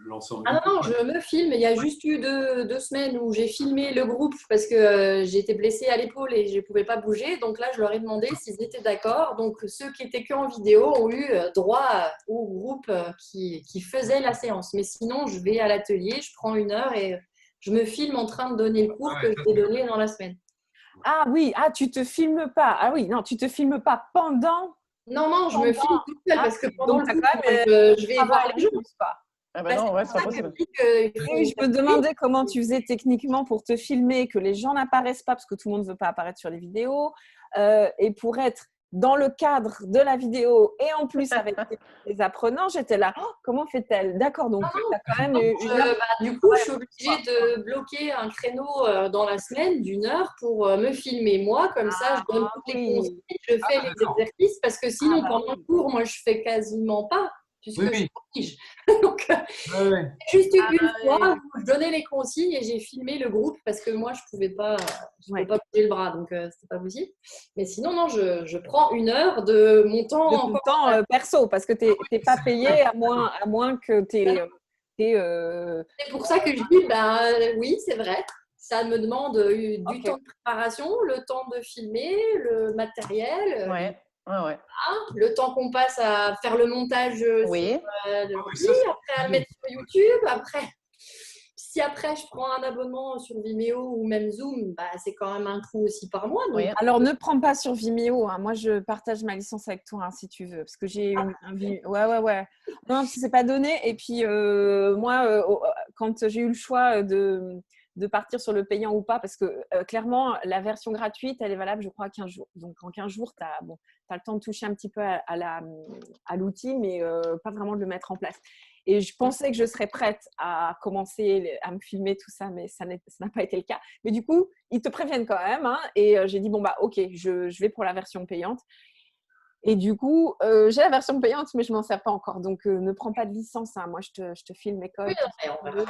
l'ensemble. Ah non, je me filme. Il y a juste eu 2 semaines où j'ai filmé le groupe parce que j'étais blessée à l'épaule et je ne pouvais pas bouger. Donc là, je leur ai demandé s'ils étaient d'accord. Donc ceux qui étaient qu'en vidéo ont eu droit au groupe qui faisait la séance. Mais sinon, je vais à l'atelier, je prends 1 heure et je me filme en train de donner le cours que je vais donner dans la semaine. Ah oui, tu te filmes pas. Ah oui, non, tu te filmes pas pendant. Non, je me filme toute seule parce que pendant le cours, je vais voir les gens. Ah non, c'est pas possible. Oui, je me demandais comment tu faisais techniquement pour te filmer, que les gens n'apparaissent pas parce que tout le monde ne veut pas apparaître sur les vidéos, et pour être dans le cadre de la vidéo et en plus avec les apprenants, j'étais là, comment fait-elle? D'accord, donc tu as quand même du coup, je suis obligée de bloquer un créneau dans la semaine d'1 heure pour me filmer moi, comme ça je donne toutes les consignes, je fais les exercices parce que sinon pendant le cours, moi je fais quasiment pas. Puisque je corrige. Donc, juste une fois, je donnais les consignes et j'ai filmé le groupe parce que moi, je ne pouvais pas bouger le bras, donc c'était pas possible. Mais sinon, non, je prends 1 heure de mon temps. De ton temps perso, parce que tu n'es pas payé à moins que tu aies... C'est pour ça que je dis, oui, c'est vrai. Ça me demande du temps de préparation, le temps de filmer, le matériel. Le temps qu'on passe à faire le montage sur l'ordi, après à le mettre sur YouTube, après si après je prends un abonnement sur Vimeo ou même Zoom, bah, c'est quand même un coût aussi par mois. Donc... Oui. Alors, ne prends pas sur Vimeo. Hein. Moi, je partage ma licence avec toi, hein, si tu veux. Parce que j'ai un Vimeo. Ouais. Non, c'est pas donné. Et puis, moi, quand j'ai eu le choix de partir sur le payant ou pas, parce que clairement, la version gratuite, elle est valable, je crois, 15 jours. Donc, en 15 jours, tu as le temps de toucher un petit peu à l'outil, mais pas vraiment de le mettre en place. Et je pensais que je serais prête à commencer à me filmer tout ça, mais ça n'a pas été le cas. Mais du coup, ils te préviennent quand même. Hein, et j'ai dit, bon, bah, ok, je vais pour la version payante. Et du coup, j'ai la version payante, mais je ne m'en sers pas encore. Donc, ne prends pas de licence. Hein. Moi, je te filme mes codes. Oui,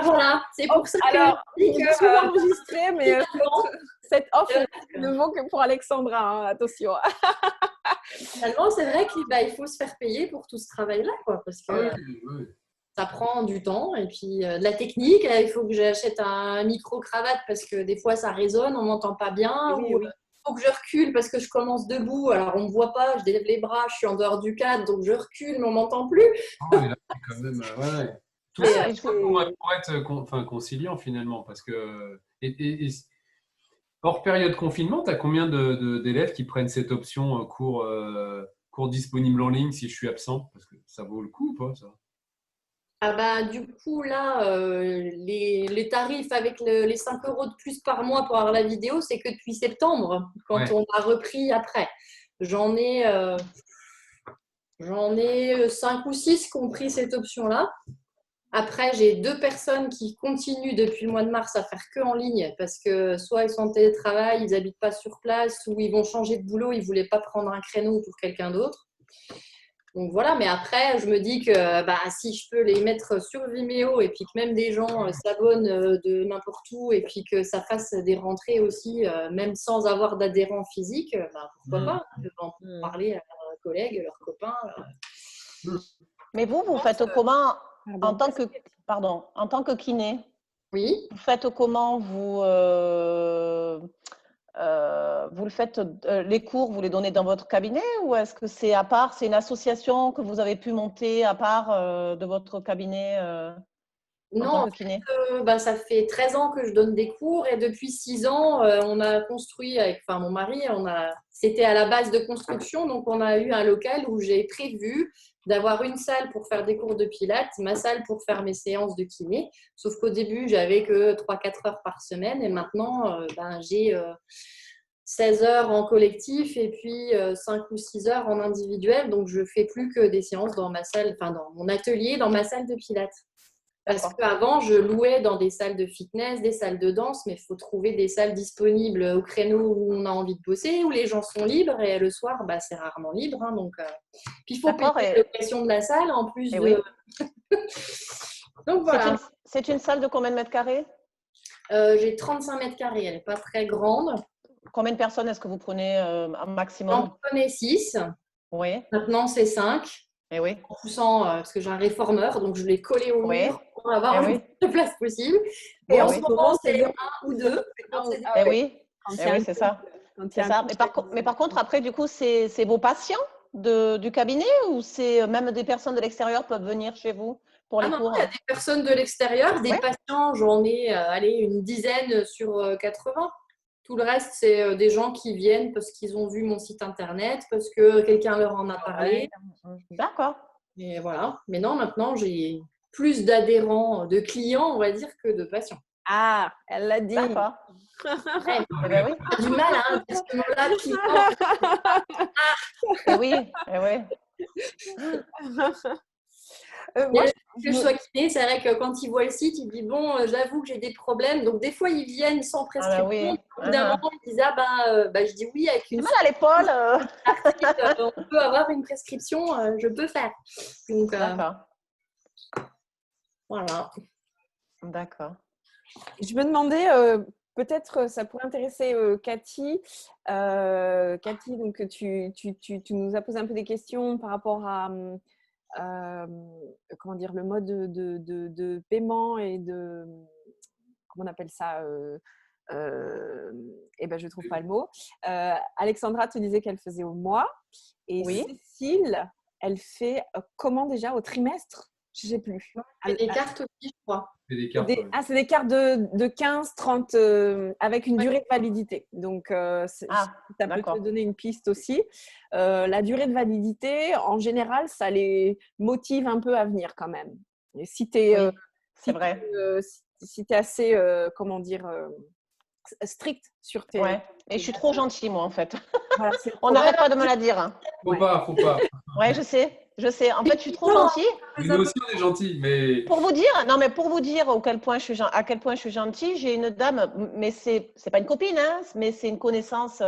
voilà, c'est pour ça que alors, je dis je suis enregistrée, mais cette offre que- ne vaut que pour Alexandra. Hein, attention. finalement, c'est vrai qu'il faut se faire payer pour tout ce travail-là, quoi, parce que ça prend du temps et puis de la technique. Il faut que j'achète un micro-cravate parce que des fois, ça résonne, on m'entend pas bien. Oui, Ou oui. faut que je recule parce que je commence debout. Alors, on me voit pas, je lève les bras, je suis en dehors du cadre, donc je recule, mais on m'entend plus. Ah, mais là, c'est quand même, tout ça pour être conciliant finalement, parce que et hors période confinement, tu as combien d'élèves qui prennent cette option cours disponible en ligne si je suis absent? Parce que ça vaut le coup ou pas, ça? Ah bah, du coup, là, les tarifs avec les 5 € de plus par mois pour avoir la vidéo, c'est que depuis septembre, quand Ouais. on a repris après. J'en ai, j'en ai 5 ou 6 qui ont pris cette option-là. Après, j'ai 2 personnes qui continuent depuis le mois de mars à faire que en ligne parce que soit ils sont en télétravail, ils n'habitent pas sur place ou ils vont changer de boulot, ils ne voulaient pas prendre un créneau pour quelqu'un d'autre. Donc voilà, mais après, je me dis que si je peux les mettre sur Vimeo et puis que même des gens s'abonnent de n'importe où et puis que ça fasse des rentrées aussi, même sans avoir d'adhérents physiques, pourquoi pas? Je vais en parler à leurs collègues, leurs copains. Mais vous faites comment en tant que kiné? Oui. Vous faites comment vous le faites, les cours, vous les donnez dans votre cabinet ou est-ce que c'est à part, c'est une association que vous avez pu monter à part de votre cabinet en tant Non, que kiné? ça fait 13 ans que je donne des cours et depuis 6 ans, on a construit avec mon mari, c'était à la base de construction, donc on a eu un local où j'ai prévu d'avoir une salle pour faire des cours de pilates, ma salle pour faire mes séances de kiné. Sauf qu'au début, j'avais que 3-4 heures par semaine et maintenant, j'ai 16 heures en collectif et puis 5 ou 6 heures en individuel. Donc, je fais plus que des séances dans ma salle, dans mon atelier, dans ma salle de pilates. Parce qu'avant, je louais dans des salles de fitness, des salles de danse, mais il faut trouver des salles disponibles au créneau où on a envie de bosser, où les gens sont libres. Et le soir, c'est rarement libre. Hein, donc, puis il faut payer la location de la salle en plus de… Oui. Donc voilà. C'est une salle de combien de mètres carrés? J'ai 35 mètres carrés. Elle n'est pas très grande. Combien de personnes est-ce que vous prenez un maximum? J'en prenais 6. Oui. Maintenant, c'est 5. Et oui. En poussant, parce que j'ai un réformeur, donc je l'ai collé au mur pour avoir le plus de place possible. Et en ce moment, c'est 1 ou 2. Oui, c'est ça. Mais par contre, après, du coup, c'est vos patients du cabinet ou c'est même des personnes de l'extérieur peuvent venir chez vous pour les cours? Il y a des personnes de l'extérieur, des patients, j'en ai une dizaine sur 80. Tout le reste, c'est des gens qui viennent parce qu'ils ont vu mon site internet, parce que quelqu'un leur en a parlé. D'accord. Et voilà. Mais non, maintenant, j'ai plus d'adhérents, de clients, on va dire, que de patients. Ah, elle l'a dit. D'accord. Oui. J'ai du mal à dire ce mot-là, client. Moi, que je sois kiné, c'est vrai que quand ils voient le site, ils disent bon, j'avoue que j'ai des problèmes. Donc des fois, ils viennent sans prescription. Au bout d'un moment, ils disent je dis oui avec une. J'ai mal à l'épaule. On peut avoir une prescription, je peux faire. Donc d'accord. Voilà. D'accord. Je me demandais, peut-être ça pourrait intéresser Cathy. Cathy, donc tu nous as posé un peu des questions par rapport à comment dire, le mode de paiement et de comment on appelle ça je trouve pas le mot. Alexandra te disait qu'elle faisait au mois et Cécile, elle fait comment déjà au trimestre? Je ne sais plus. Et des cartes aussi, je crois. C'est des cartes. C'est des cartes de 15, 30 avec une durée de validité. Donc, ça peut te donner une piste aussi. La durée de validité, en général, ça les motive un peu à venir quand même. Et si tu es, c'est vrai. Si tu es assez, strict sur tes… Ouais. Et je suis trop gentille, moi, en fait. Voilà, on n'arrête pas de me la dire. Hein. Faut pas. Ouais, je sais. En fait, je suis trop gentille. Nous aussi, on est gentils, mais… Pour vous dire à quel point je suis gentille, j'ai une dame, mais c'est pas une copine, hein, mais c'est une connaissance,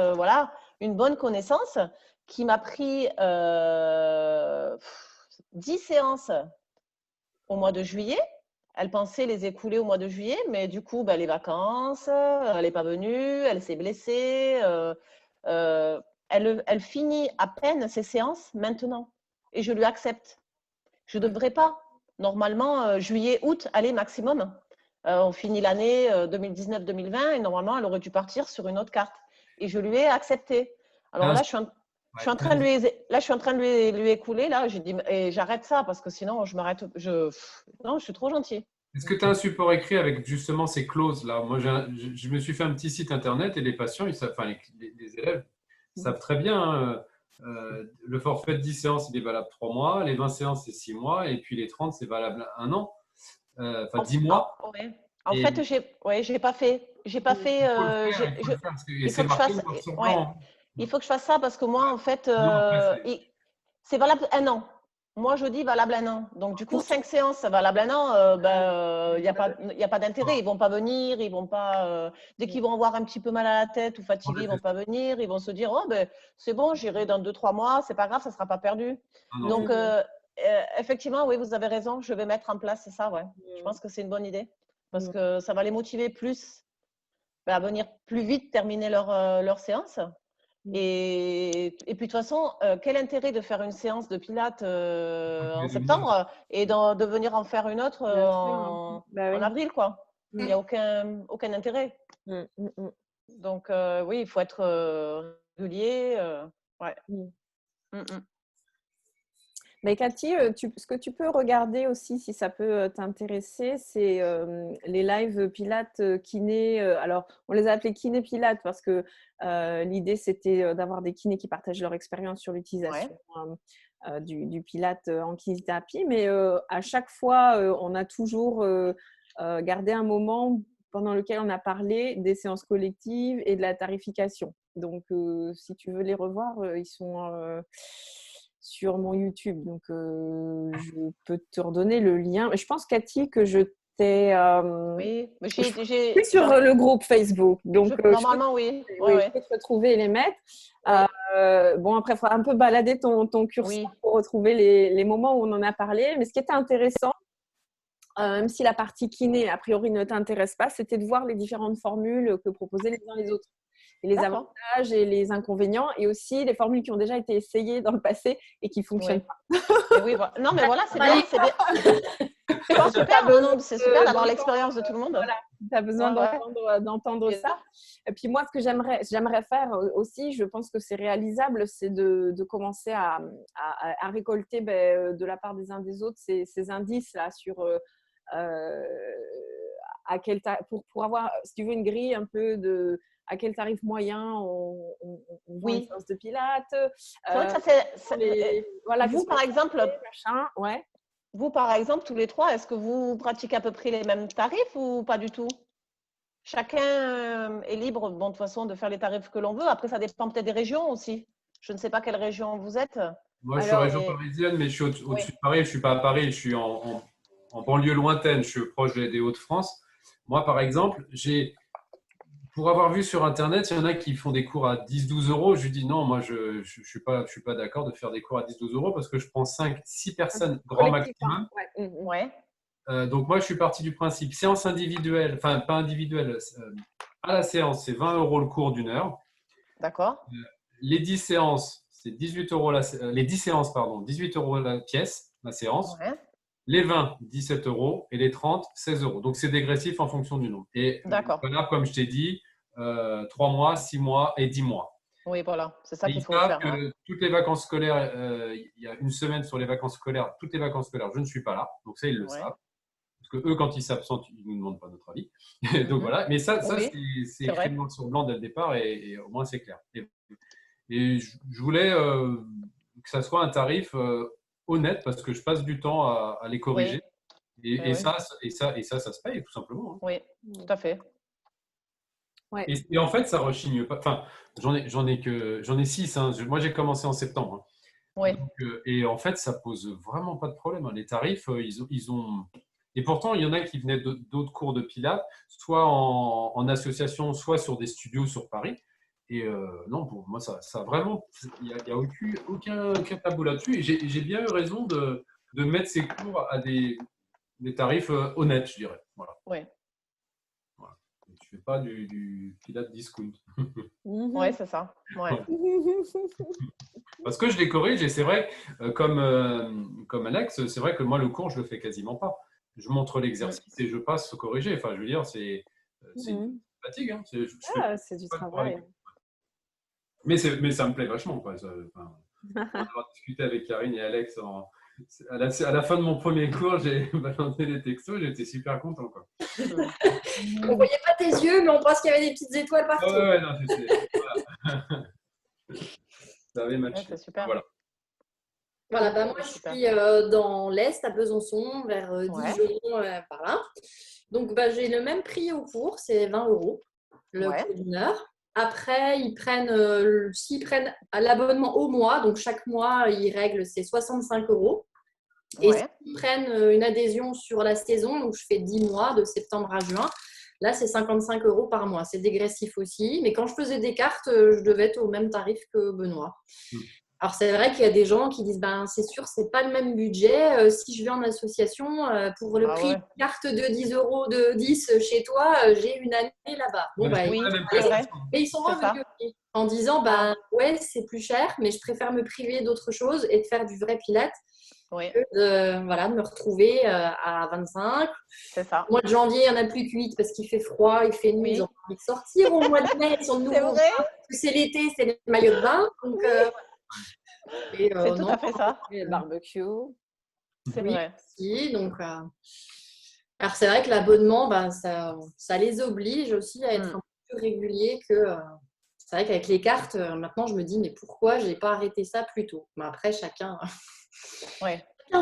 une bonne connaissance, qui m'a pris 10 séances au mois de juillet. Elle pensait les écouler au mois de juillet, mais du coup, les vacances, elle n'est pas venue, elle s'est blessée. Elle finit à peine ses séances maintenant. Et je lui accepte. Je ne devrais pas. Normalement, juillet, août, allez, maximum. On finit l'année 2019-2020 et normalement, elle aurait dû partir sur une autre carte. Et je lui ai accepté. Alors là, je suis en train de lui écouler. Là, j'ai dit, et j'arrête ça parce que sinon, je m'arrête. Non, je suis trop gentille. Est-ce que tu as un support écrit avec justement ces clauses-là? Moi, je me suis fait un petit site internet et les patients, les élèves savent très bien. Le forfait de 10 séances, il est valable 3 mois. Les 20 séances, c'est 6 mois. Et puis les 30, c'est valable 1 an. 10 mois. Ouais. En fait, j'ai pas fait. Il faut que je fasse ça parce que moi, en fait, c'est valable 1 an. Moi, je dis valable 1 an. Donc, du coup, 5 séances valable 1 an, il n'y a pas d'intérêt. Ils ne vont pas venir. Ils vont pas, dès qu'ils vont avoir un petit peu mal à la tête ou fatigués, ils ne vont pas venir. Ils vont se dire, oh, c'est bon, j'irai dans 2-3 mois. C'est pas grave, ça ne sera pas perdu. Donc, effectivement, oui, vous avez raison. Je vais mettre en place ça. Ouais. Je pense que c'est une bonne idée parce que ça va les motiver plus à venir plus vite terminer leur séance. Et puis, de toute façon, quel intérêt de faire une séance de pilates en septembre et de venir en faire une autre en avril, quoi. Il n'y a aucun intérêt. Donc, oui, il faut être régulier. Ouais. Mais Cathy, ce que tu peux regarder aussi, si ça peut t'intéresser, c'est les lives pilates kiné. Alors, on les a appelés kiné pilates parce que l'idée, c'était d'avoir des kinés qui partagent leur expérience sur l'utilisation du pilate en kinésithérapie. Mais à chaque fois, on a toujours gardé un moment pendant lequel on a parlé des séances collectives et de la tarification. Donc, si tu veux les revoir, ils sont… sur mon YouTube. Donc, je peux te redonner le lien. Je pense, Cathy, que je t'ai… oui, mais j'ai sur le groupe Facebook. Donc, normalement, oui. Je peux te retrouver et les mettre. Bon, après, il faudra un peu balader ton curseur pour retrouver les moments où on en a parlé. Mais ce qui était intéressant, même si la partie kiné, a priori, ne t'intéresse pas, c'était de voir les différentes formules que proposaient les uns les autres. Et les avantages et les inconvénients, et aussi les formules qui ont déjà été essayées dans le passé et qui ne fonctionnent pas. Non, mais voilà, c'est bien. C'est super d'avoir l'expérience de tout le monde. Voilà, tu as besoin d'entendre ça. Et puis moi, ce que j'aimerais faire aussi, je pense que c'est réalisable, c'est de commencer à récolter de la part des uns des autres ces indices-là sur… pour avoir, si tu veux, une grille un peu de… à quel tarif moyen on vend une séance de pilates. C'est vrai que ça vous, par exemple, vous, par exemple, tous les trois, est-ce que vous pratiquez à peu près les mêmes tarifs ou pas du tout? Chacun est libre, de toute façon, de faire les tarifs que l'on veut. Après, ça dépend peut-être des régions aussi. Je ne sais pas quelle région vous êtes. Moi, je suis région parisienne, mais je suis au-dessus de Paris. Je ne suis pas à Paris, je suis en banlieue lointaine. Je suis proche des Hauts-de-France. Moi, par exemple, pour avoir vu sur Internet, il y en a qui font des cours à 10-12 euros. Je lui dis non, moi, je ne suis pas d'accord de faire des cours à 10-12 euros parce que je prends 5-6 personnes grand maximum. Donc, moi, je suis parti du principe séance individuelle, enfin, pas individuelle, à la séance, c'est 20 euros le cours d'1 heure. D'accord. Les 10 séances, c'est 18 euros les 10 séances, pardon, 18 euros la pièce, la séance. Ouais. Les 20, 17 euros et les 30, 16 euros. Donc, c'est dégressif en fonction du nombre. Et voilà, comme je t'ai dit, 3 mois, 6 mois et 10 mois. Oui, voilà, c'est ça Et qu'il ils faut savent faire. que Hein. toutes les vacances scolaires, il y a une semaine sur les vacances scolaires, toutes les vacances scolaires, je ne suis pas là. Donc ça, ils le Ouais. savent. Parce que eux, quand ils s'absentent, ils ne nous demandent pas notre avis. Donc Mhm. voilà. Mais ça Oui, c'est c'est écrit vrai. noir sur blanc dès le départ et au moins c'est clair. Et je voulais que ça soit un tarif honnête parce que je passe du temps à les corriger. Oui, Et, oui, oui. ça se paye tout simplement. Hein. Oui, tout à fait. Ouais. Et en fait, ça rechigne pas. Enfin, j'en ai 6. Hein. Moi, j'ai commencé en septembre. Hein. Oui, Donc, et en fait, ça pose vraiment pas de problème. Hein. Les tarifs, ils ont. Et pourtant, il y en a qui venaient d'autres cours de pilates, soit en association, soit sur des studios sur Paris. Et non, pour moi, ça vraiment, il n'y a aucun tabou là-dessus. Et j'ai bien eu raison de mettre ces cours à des tarifs honnêtes, je dirais. Voilà. oui. Voilà. Tu ne fais pas du pilates discount. Ouais, c'est ça. Ouais. Parce que je les corrige et c'est vrai, comme Alex, c'est vrai que moi, le cours, je le fais quasiment pas. Je montre l'exercice et je passe corriger. Enfin, je veux dire, c'est une fatigue. Hein. C'est du pas le travail. correct. Mais ça me plaît vachement. Quoi. On a discuté avec Karine et Alex à la fin de mon premier cours, j'ai balancé les textos, j'étais super content. Quoi. On voyait pas tes yeux, mais on pense qu'il y avait des petites étoiles partout. Ouais, non, voilà. Ça avait matché. Ouais, c'est super. Voilà. Voilà, bah moi je suis dans l'Est, à Besançon, vers Dijon, par là. Donc bah, j'ai le même prix au cours, c'est 20 € le cours d'une heure. Après, s'ils prennent l'abonnement au mois, donc chaque mois, ils règlent, c'est 65 €. Et s'ils prennent une adhésion sur la saison, donc je fais 10 mois, de septembre à juin, là c'est 55 € par mois. C'est dégressif aussi, mais quand je faisais des cartes, je devais être au même tarif que Benoît. Alors, c'est vrai qu'il y a des gens qui disent ben, c'est sûr, c'est pas le même budget. Si je vais en association, pour le prix d'une carte de 10 € de 10 chez toi, j'ai une année là-bas. Bon, bah, oui, c'est vrai. mais ils sont revenus aussi en disant ben, ouais, c'est plus cher, mais je préfère me priver d'autre chose et de faire du vrai pilate que de me retrouver à 25. C'est ça. Au mois de janvier, il n'y en a plus que 8 parce qu'il fait froid, il fait nuit, ils ont envie de sortir. Au mois de mai, ils sont de nouveau. C'est l'été, c'est les maillots de bain. Donc, c'est tout à fait ça. Le barbecue. C'est vrai. Aussi, donc, alors, c'est vrai que l'abonnement, ben, ça les oblige aussi à être un peu plus réguliers que. C'est vrai qu'avec les cartes, maintenant, je me dis, mais pourquoi je n'ai pas arrêté ça plus tôt? Ben, après, chacun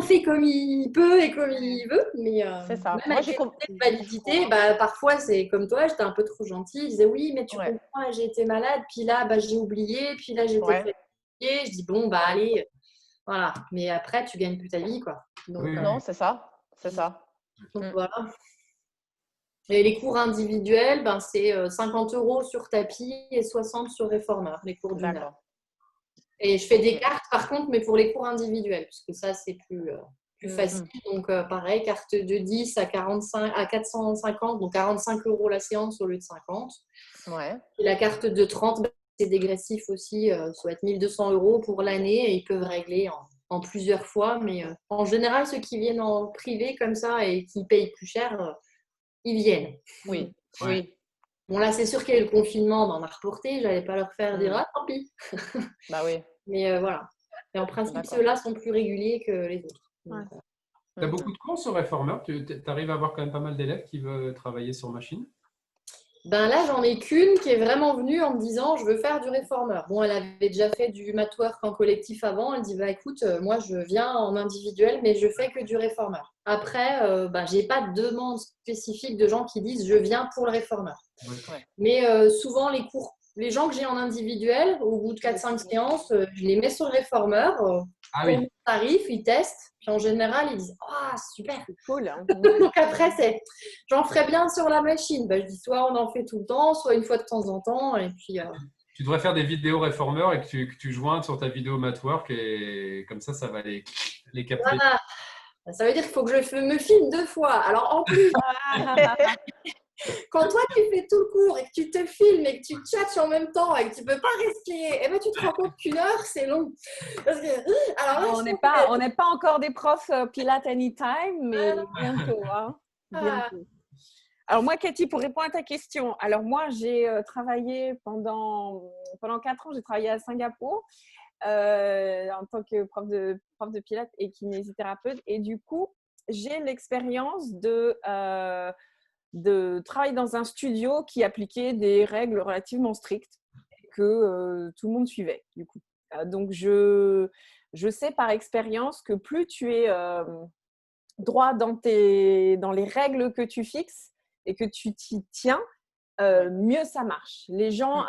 fait comme il peut et comme il veut. Mais c'est ça. Même avec les validité, parfois, c'est comme toi, j'étais un peu trop gentille. Je disais, oui, mais tu comprends, j'ai été malade, puis là, j'ai oublié, puis là, j'étais fatiguée. Je dis, bon, allez, voilà. Mais après, tu gagnes plus ta vie, quoi. Donc, non, c'est ça. C'est ça. Donc, voilà. Et les cours individuels, c'est 50 € sur tapis et 60 sur réformeur, les cours d'une heure. Et je fais des cartes, par contre, mais pour les cours individuels, parce que ça, c'est plus facile. Donc, pareil, carte de 10 à 450, donc 45 € la séance au lieu de 50. Et la carte de 30, c'est dégressif aussi, ça va être 1200 € pour l'année et ils peuvent régler en plusieurs fois. Mais en général, ceux qui viennent en privé comme ça et qui payent plus cher, ils viennent. Oui. Bon, là, c'est sûr qu'il y a eu le confinement, on a reporté. Je n'allais pas leur faire dire, tant pis. Mais voilà. Et en principe, ceux-là sont plus réguliers que les autres. Tu as beaucoup de cours sur réformeur. Tu arrives à avoir quand même pas mal d'élèves qui veulent travailler sur machine? Ben là, j'en ai qu'une qui est vraiment venue en me disant je veux faire du réformeur. Bon, elle avait déjà fait du matwork en collectif avant. Elle dit écoute, moi je viens en individuel, mais je fais que du réformeur. Après, j'ai pas de demande spécifique de gens qui disent je viens pour le réformeur. Mais souvent, les gens que j'ai en individuel, au bout de 4-5 séances, je les mets sur le réformeur. Pour mon tarif, ils testent. Puis en général, ils disent super, c'est cool. Hein. Donc après, j'en ferais bien sur la machine. Je dis soit on en fait tout le temps, soit une fois de temps en temps. Et puis, Tu devrais faire des vidéos réformeurs et que tu jointes sur ta vidéo matwork et comme ça va les capter. Voilà. Ça veut dire qu'il faut que je me filme 2 fois. Alors en plus, quand toi tu fais tout le cours et que tu te filmes et que tu tchatches en même temps et que tu peux pas respirer, tu te rends compte qu'1 heure c'est long. Parce que, alors là, on n'est pas encore des profs Pilates Anytime, mais bientôt. Hein. Bientôt. Alors moi, Cathy, pour répondre à ta question, alors moi, j'ai travaillé pendant 4 ans, j'ai travaillé à Singapour en tant que prof de pilates et kinésithérapeute. Et du coup, j'ai l'expérience de travailler dans un studio qui appliquait des règles relativement strictes que tout le monde suivait, du coup. Donc, je sais par expérience que plus tu es droit dans les règles que tu fixes et que tu t'y tiens, mieux ça marche. Les gens,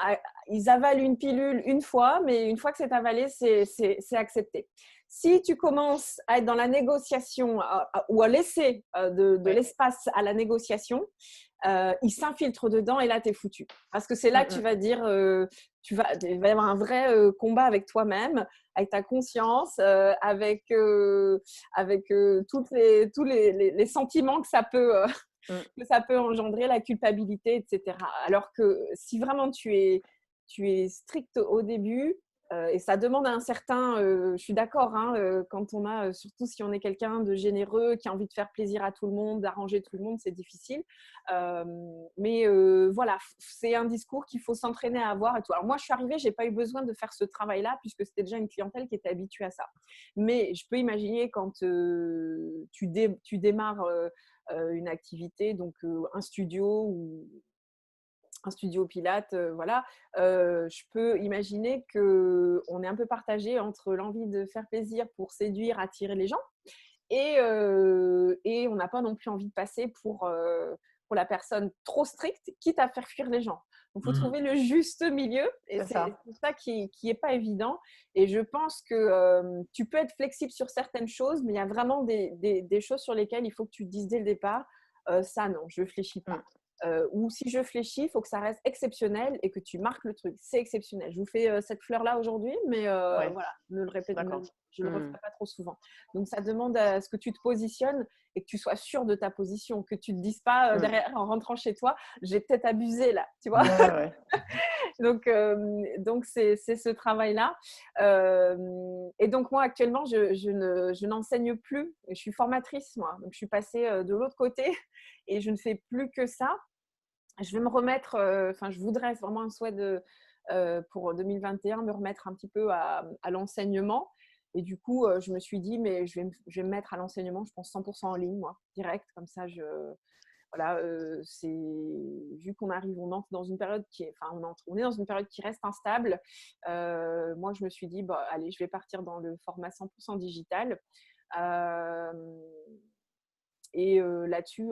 ils avalent une pilule une fois, mais une fois que c'est avalé, c'est accepté. Si tu commences à être dans la négociation ou à laisser de l'espace à la négociation, ils s'infiltrent dedans et là, tu es foutu. Parce que c'est là que tu vas dire, il va y avoir un vrai combat avec toi-même, avec ta conscience, avec tous les sentiments que ça peut engendrer, la culpabilité, etc. Alors que si vraiment tu es strict au début, et ça demande un certain, je suis d'accord, hein, quand on a, surtout si on est quelqu'un de généreux, qui a envie de faire plaisir à tout le monde, d'arranger tout le monde, c'est difficile. Mais voilà, c'est un discours qu'il faut s'entraîner à avoir et tout. Alors moi, je suis arrivée, je n'ai pas eu besoin de faire ce travail-là puisque c'était déjà une clientèle qui était habituée à ça. Mais je peux imaginer quand tu démarres une activité, donc un studio Pilates, voilà. Je peux imaginer qu'on est un peu partagé entre l'envie de faire plaisir pour séduire, attirer les gens et on n'a pas non plus envie de passer pour la personne trop stricte, quitte à faire fuir les gens. Donc, il faut trouver le juste milieu et c'est ça qui n'est pas évident. Et je pense que tu peux être flexible sur certaines choses, mais il y a vraiment des choses sur lesquelles il faut que tu te dises dès le départ, ça non, je ne fléchis pas. Ou si je fléchis, il faut que ça reste exceptionnel et que tu marques le truc. C'est exceptionnel. Je vous fais cette fleur-là aujourd'hui, mais voilà, ne le répète, je ne le referai pas trop souvent. Donc, ça demande à ce que tu te positionnes et que tu sois sûr de ta position, que tu ne te dises pas derrière en rentrant chez toi, j'ai peut-être abusé là, tu vois. Donc c'est ce travail-là. Et donc, moi, actuellement, je n'enseigne plus. Je suis formatrice, moi. Donc, je suis passée de l'autre côté et je ne fais plus que ça. Je vais me remettre, je voudrais, c'est vraiment un souhait pour 2021, me remettre un petit peu à l'enseignement. Et du coup, je me suis dit, mais je vais me mettre à l'enseignement, je pense 100% en ligne, moi, direct. Comme ça, voilà, vu qu'on arrive, on entre dans une période on est dans une période qui reste instable. Moi, je me suis dit, bah, allez, je vais partir dans le format 100% digital. Et là-dessus,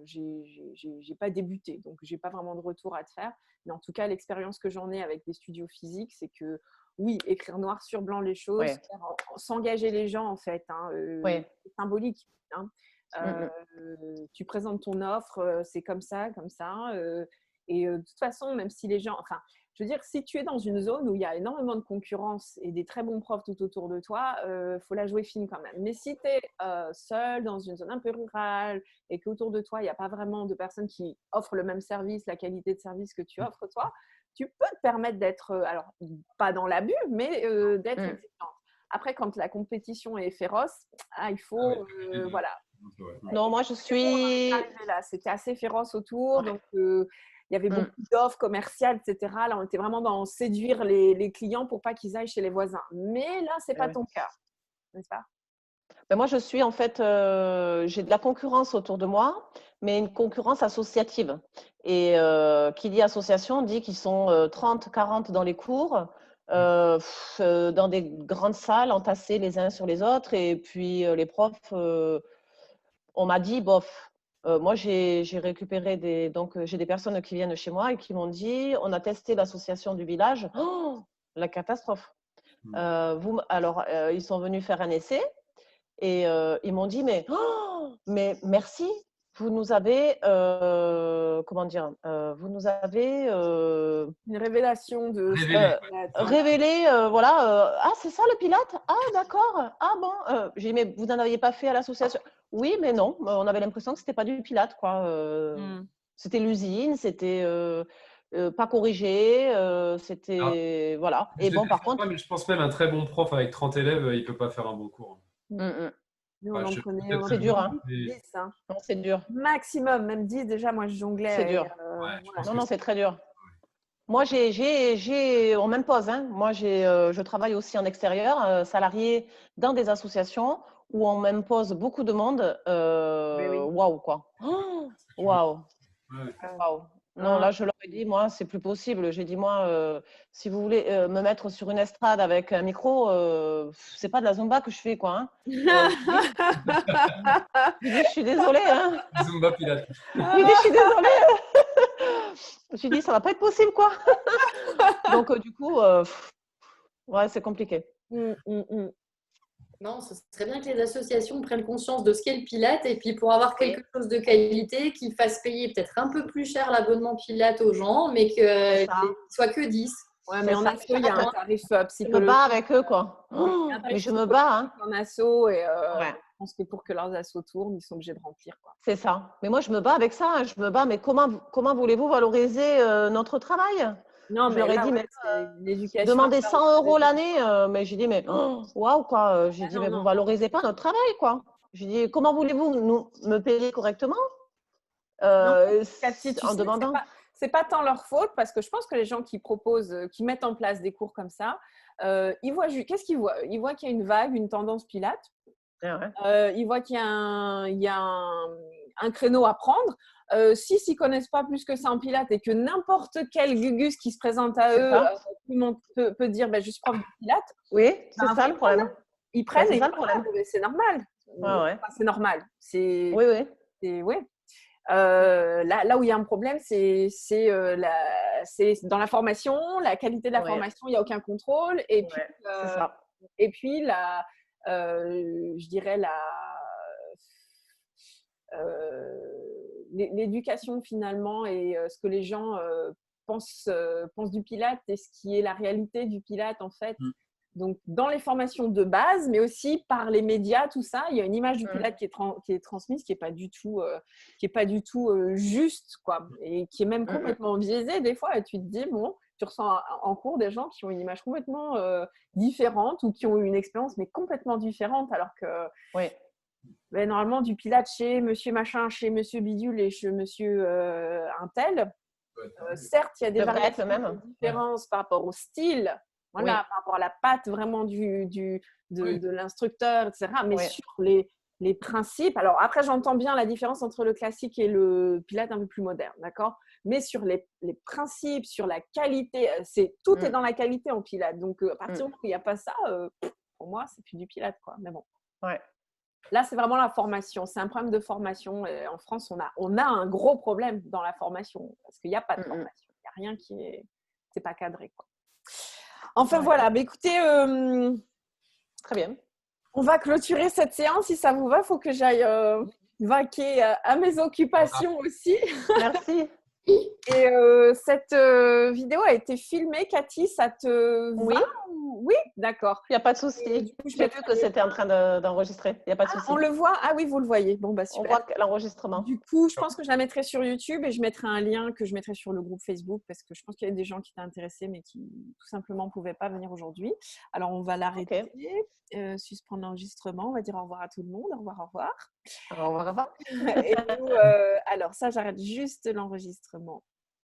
j'ai pas débuté, donc j'ai pas vraiment de retour à te faire. Mais en tout cas, l'expérience que j'en ai avec des studios physiques, c'est que oui, écrire noir sur blanc les choses, s'engager les gens en fait, hein, c'est symbolique. Hein. Tu présentes ton offre, c'est comme ça. Et de toute façon, même si les gens, je veux dire, si tu es dans une zone où il y a énormément de concurrence et des très bons profs tout autour de toi, faut la jouer fine quand même. Mais si tu es seul dans une zone un peu rurale et qu'autour de toi, il n'y a pas vraiment de personnes qui offrent le même service, la qualité de service que tu offres toi, tu peux te permettre d'être, alors pas dans l'abus, mais d'être exigeante. Après, quand la compétition est féroce, il faut, voilà. Non, moi je suis… C'était assez féroce autour, donc il y avait beaucoup d'offres commerciales, etc. Là, on était vraiment dans séduire les clients pour pas qu'ils aillent chez les voisins. Mais là, c'est pas ton cas, n'est-ce pas? Ben moi, je suis en fait, j'ai de la concurrence autour de moi, mais une concurrence associative. Et qui dit association dit qu'ils sont 30, 40 dans les cours, dans des grandes salles entassées les uns sur les autres. Et puis les profs, on m'a dit, bof. Moi, j'ai récupéré j'ai des personnes qui viennent chez moi et qui m'ont dit, on a testé l'association du village, la catastrophe. Ils sont venus faire un essai et ils m'ont dit, mais merci, vous nous avez, vous nous avez une révélation de révélé, voilà, c'est ça le Pilate? Ah d'accord, ah bon, j'ai dit, mais vous n'en aviez pas fait à l'association? Oui, mais non, on avait l'impression que c'était pas du Pilate, quoi. C'était l'usine, c'était pas corrigé, c'était voilà. Et bon, par contre, je pense même un très bon prof avec 30 élèves, il peut pas faire un bon cours. Nous, on en prenait C'est dur, hein. 10, hein. Non, c'est dur. Maximum, même 10, déjà, moi, je jonglais. C'est dur. Non, c'est très dur. Moi, on m'impose. Hein. Moi, je travaille aussi en extérieur, salarié dans des associations où on m'impose beaucoup de monde. Waouh, quoi. Waouh. Waouh. Non, là, je leur ai dit, moi, c'est plus possible. J'ai dit, moi, si vous voulez me mettre sur une estrade avec un micro, c'est pas de la Zumba que je fais, quoi. Hein. Je suis désolée. Hein. Zumba Pilates. Je suis désolée. J'ai dit, ça va pas être possible, quoi. Donc, du coup, ouais, c'est compliqué. Non, ce serait bien que les associations prennent conscience de ce qu'est le Pilate et puis pour avoir quelque chose de qualité, qu'ils fassent payer peut-être un peu plus cher l'abonnement Pilate aux gens, mais qu'il ne soit que 10. Ouais, mais en asso, il y a un tarif psychologique. Je me bats avec eux, quoi. Mais je me bats. Hein. En asso et je pense que pour que leurs assos tournent, ils sont obligés de remplir, quoi. C'est ça. Mais moi, je me bats avec ça. Hein. Je me bats. Mais comment voulez-vous valoriser notre travail? Non, je leur ai dit, mais demandez 100 € l'année. Mais j'ai dit, mais waouh, quoi. J'ai dit, mais vous valorisez pas notre travail, quoi. J'ai dit, comment voulez-vous me payer correctement en demandant. C'est pas tant leur faute parce que je pense que les gens qui proposent, qui mettent en place des cours comme ça, ils voient qu'est-ce qu'ils voient? Ils voient qu'il y a une vague, une tendance Pilate. Ils voient qu'il y a un créneau à prendre. S'ils ne connaissent pas plus que ça en Pilates et que n'importe quel gugus qui se présente à eux peut dire je suis prof de Pilates. Oui, c'est ça le problème. Ils prennent et c'est normal. C'est normal. Oui. Là où il y a un problème, c'est dans la formation, la qualité de la formation, il n'y a aucun contrôle. Et puis, c'est ça. Et puis je dirais l'éducation finalement et ce que les gens pensent du Pilate et ce qui est la réalité du Pilate en fait. Donc dans les formations de base, mais aussi par les médias, tout ça, il y a une image du Pilate qui est transmise, qui est pas du tout juste, quoi, et qui est même complètement biaisée des fois. Et tu te dis tu ressens en cours des gens qui ont une image complètement différente ou qui ont eu une expérience mais complètement différente, alors que normalement du Pilate chez monsieur machin, chez monsieur bidule et chez monsieur untel, certes il y a des variations de différences par rapport au style, par rapport à la patte vraiment de l'instructeur, etc. Mais sur les principes, alors après j'entends bien la différence entre le classique et le Pilate un peu plus moderne, d'accord? Mais sur les principes, sur la qualité, tout est dans la qualité en Pilate. Donc à partir du moment où il n'y a pas ça, pour moi c'est plus du Pilate, quoi. Mais bon. Là, c'est vraiment la formation. C'est un problème de formation. Et en France, on a un gros problème dans la formation parce qu'il n'y a pas de formation. Il n'y a rien c'est pas cadré, quoi. Enfin, voilà. Mais écoutez, très bien. On va clôturer cette séance. Si ça vous va, il faut que j'aille vaquer à mes occupations aussi. Merci. Et cette vidéo a été filmée. Cathy, ça te va? Oui, d'accord. Il n'y a pas de souci. J'ai vu que c'était en train d'enregistrer. Il n'y a pas de souci. On le voit? Ah oui, vous le voyez. Bon, super. On voit l'enregistrement. Du coup, je pense que je la mettrai sur YouTube et je mettrai un lien que je mettrai sur le groupe Facebook parce que je pense qu'il y a des gens qui étaient intéressés mais qui tout simplement ne pouvaient pas venir aujourd'hui. Alors, on va l'arrêter, suspendre l'enregistrement. On va dire au revoir à tout le monde. Au revoir, au revoir. Au revoir. Et nous, alors ça, j'arrête juste l'enregistrement.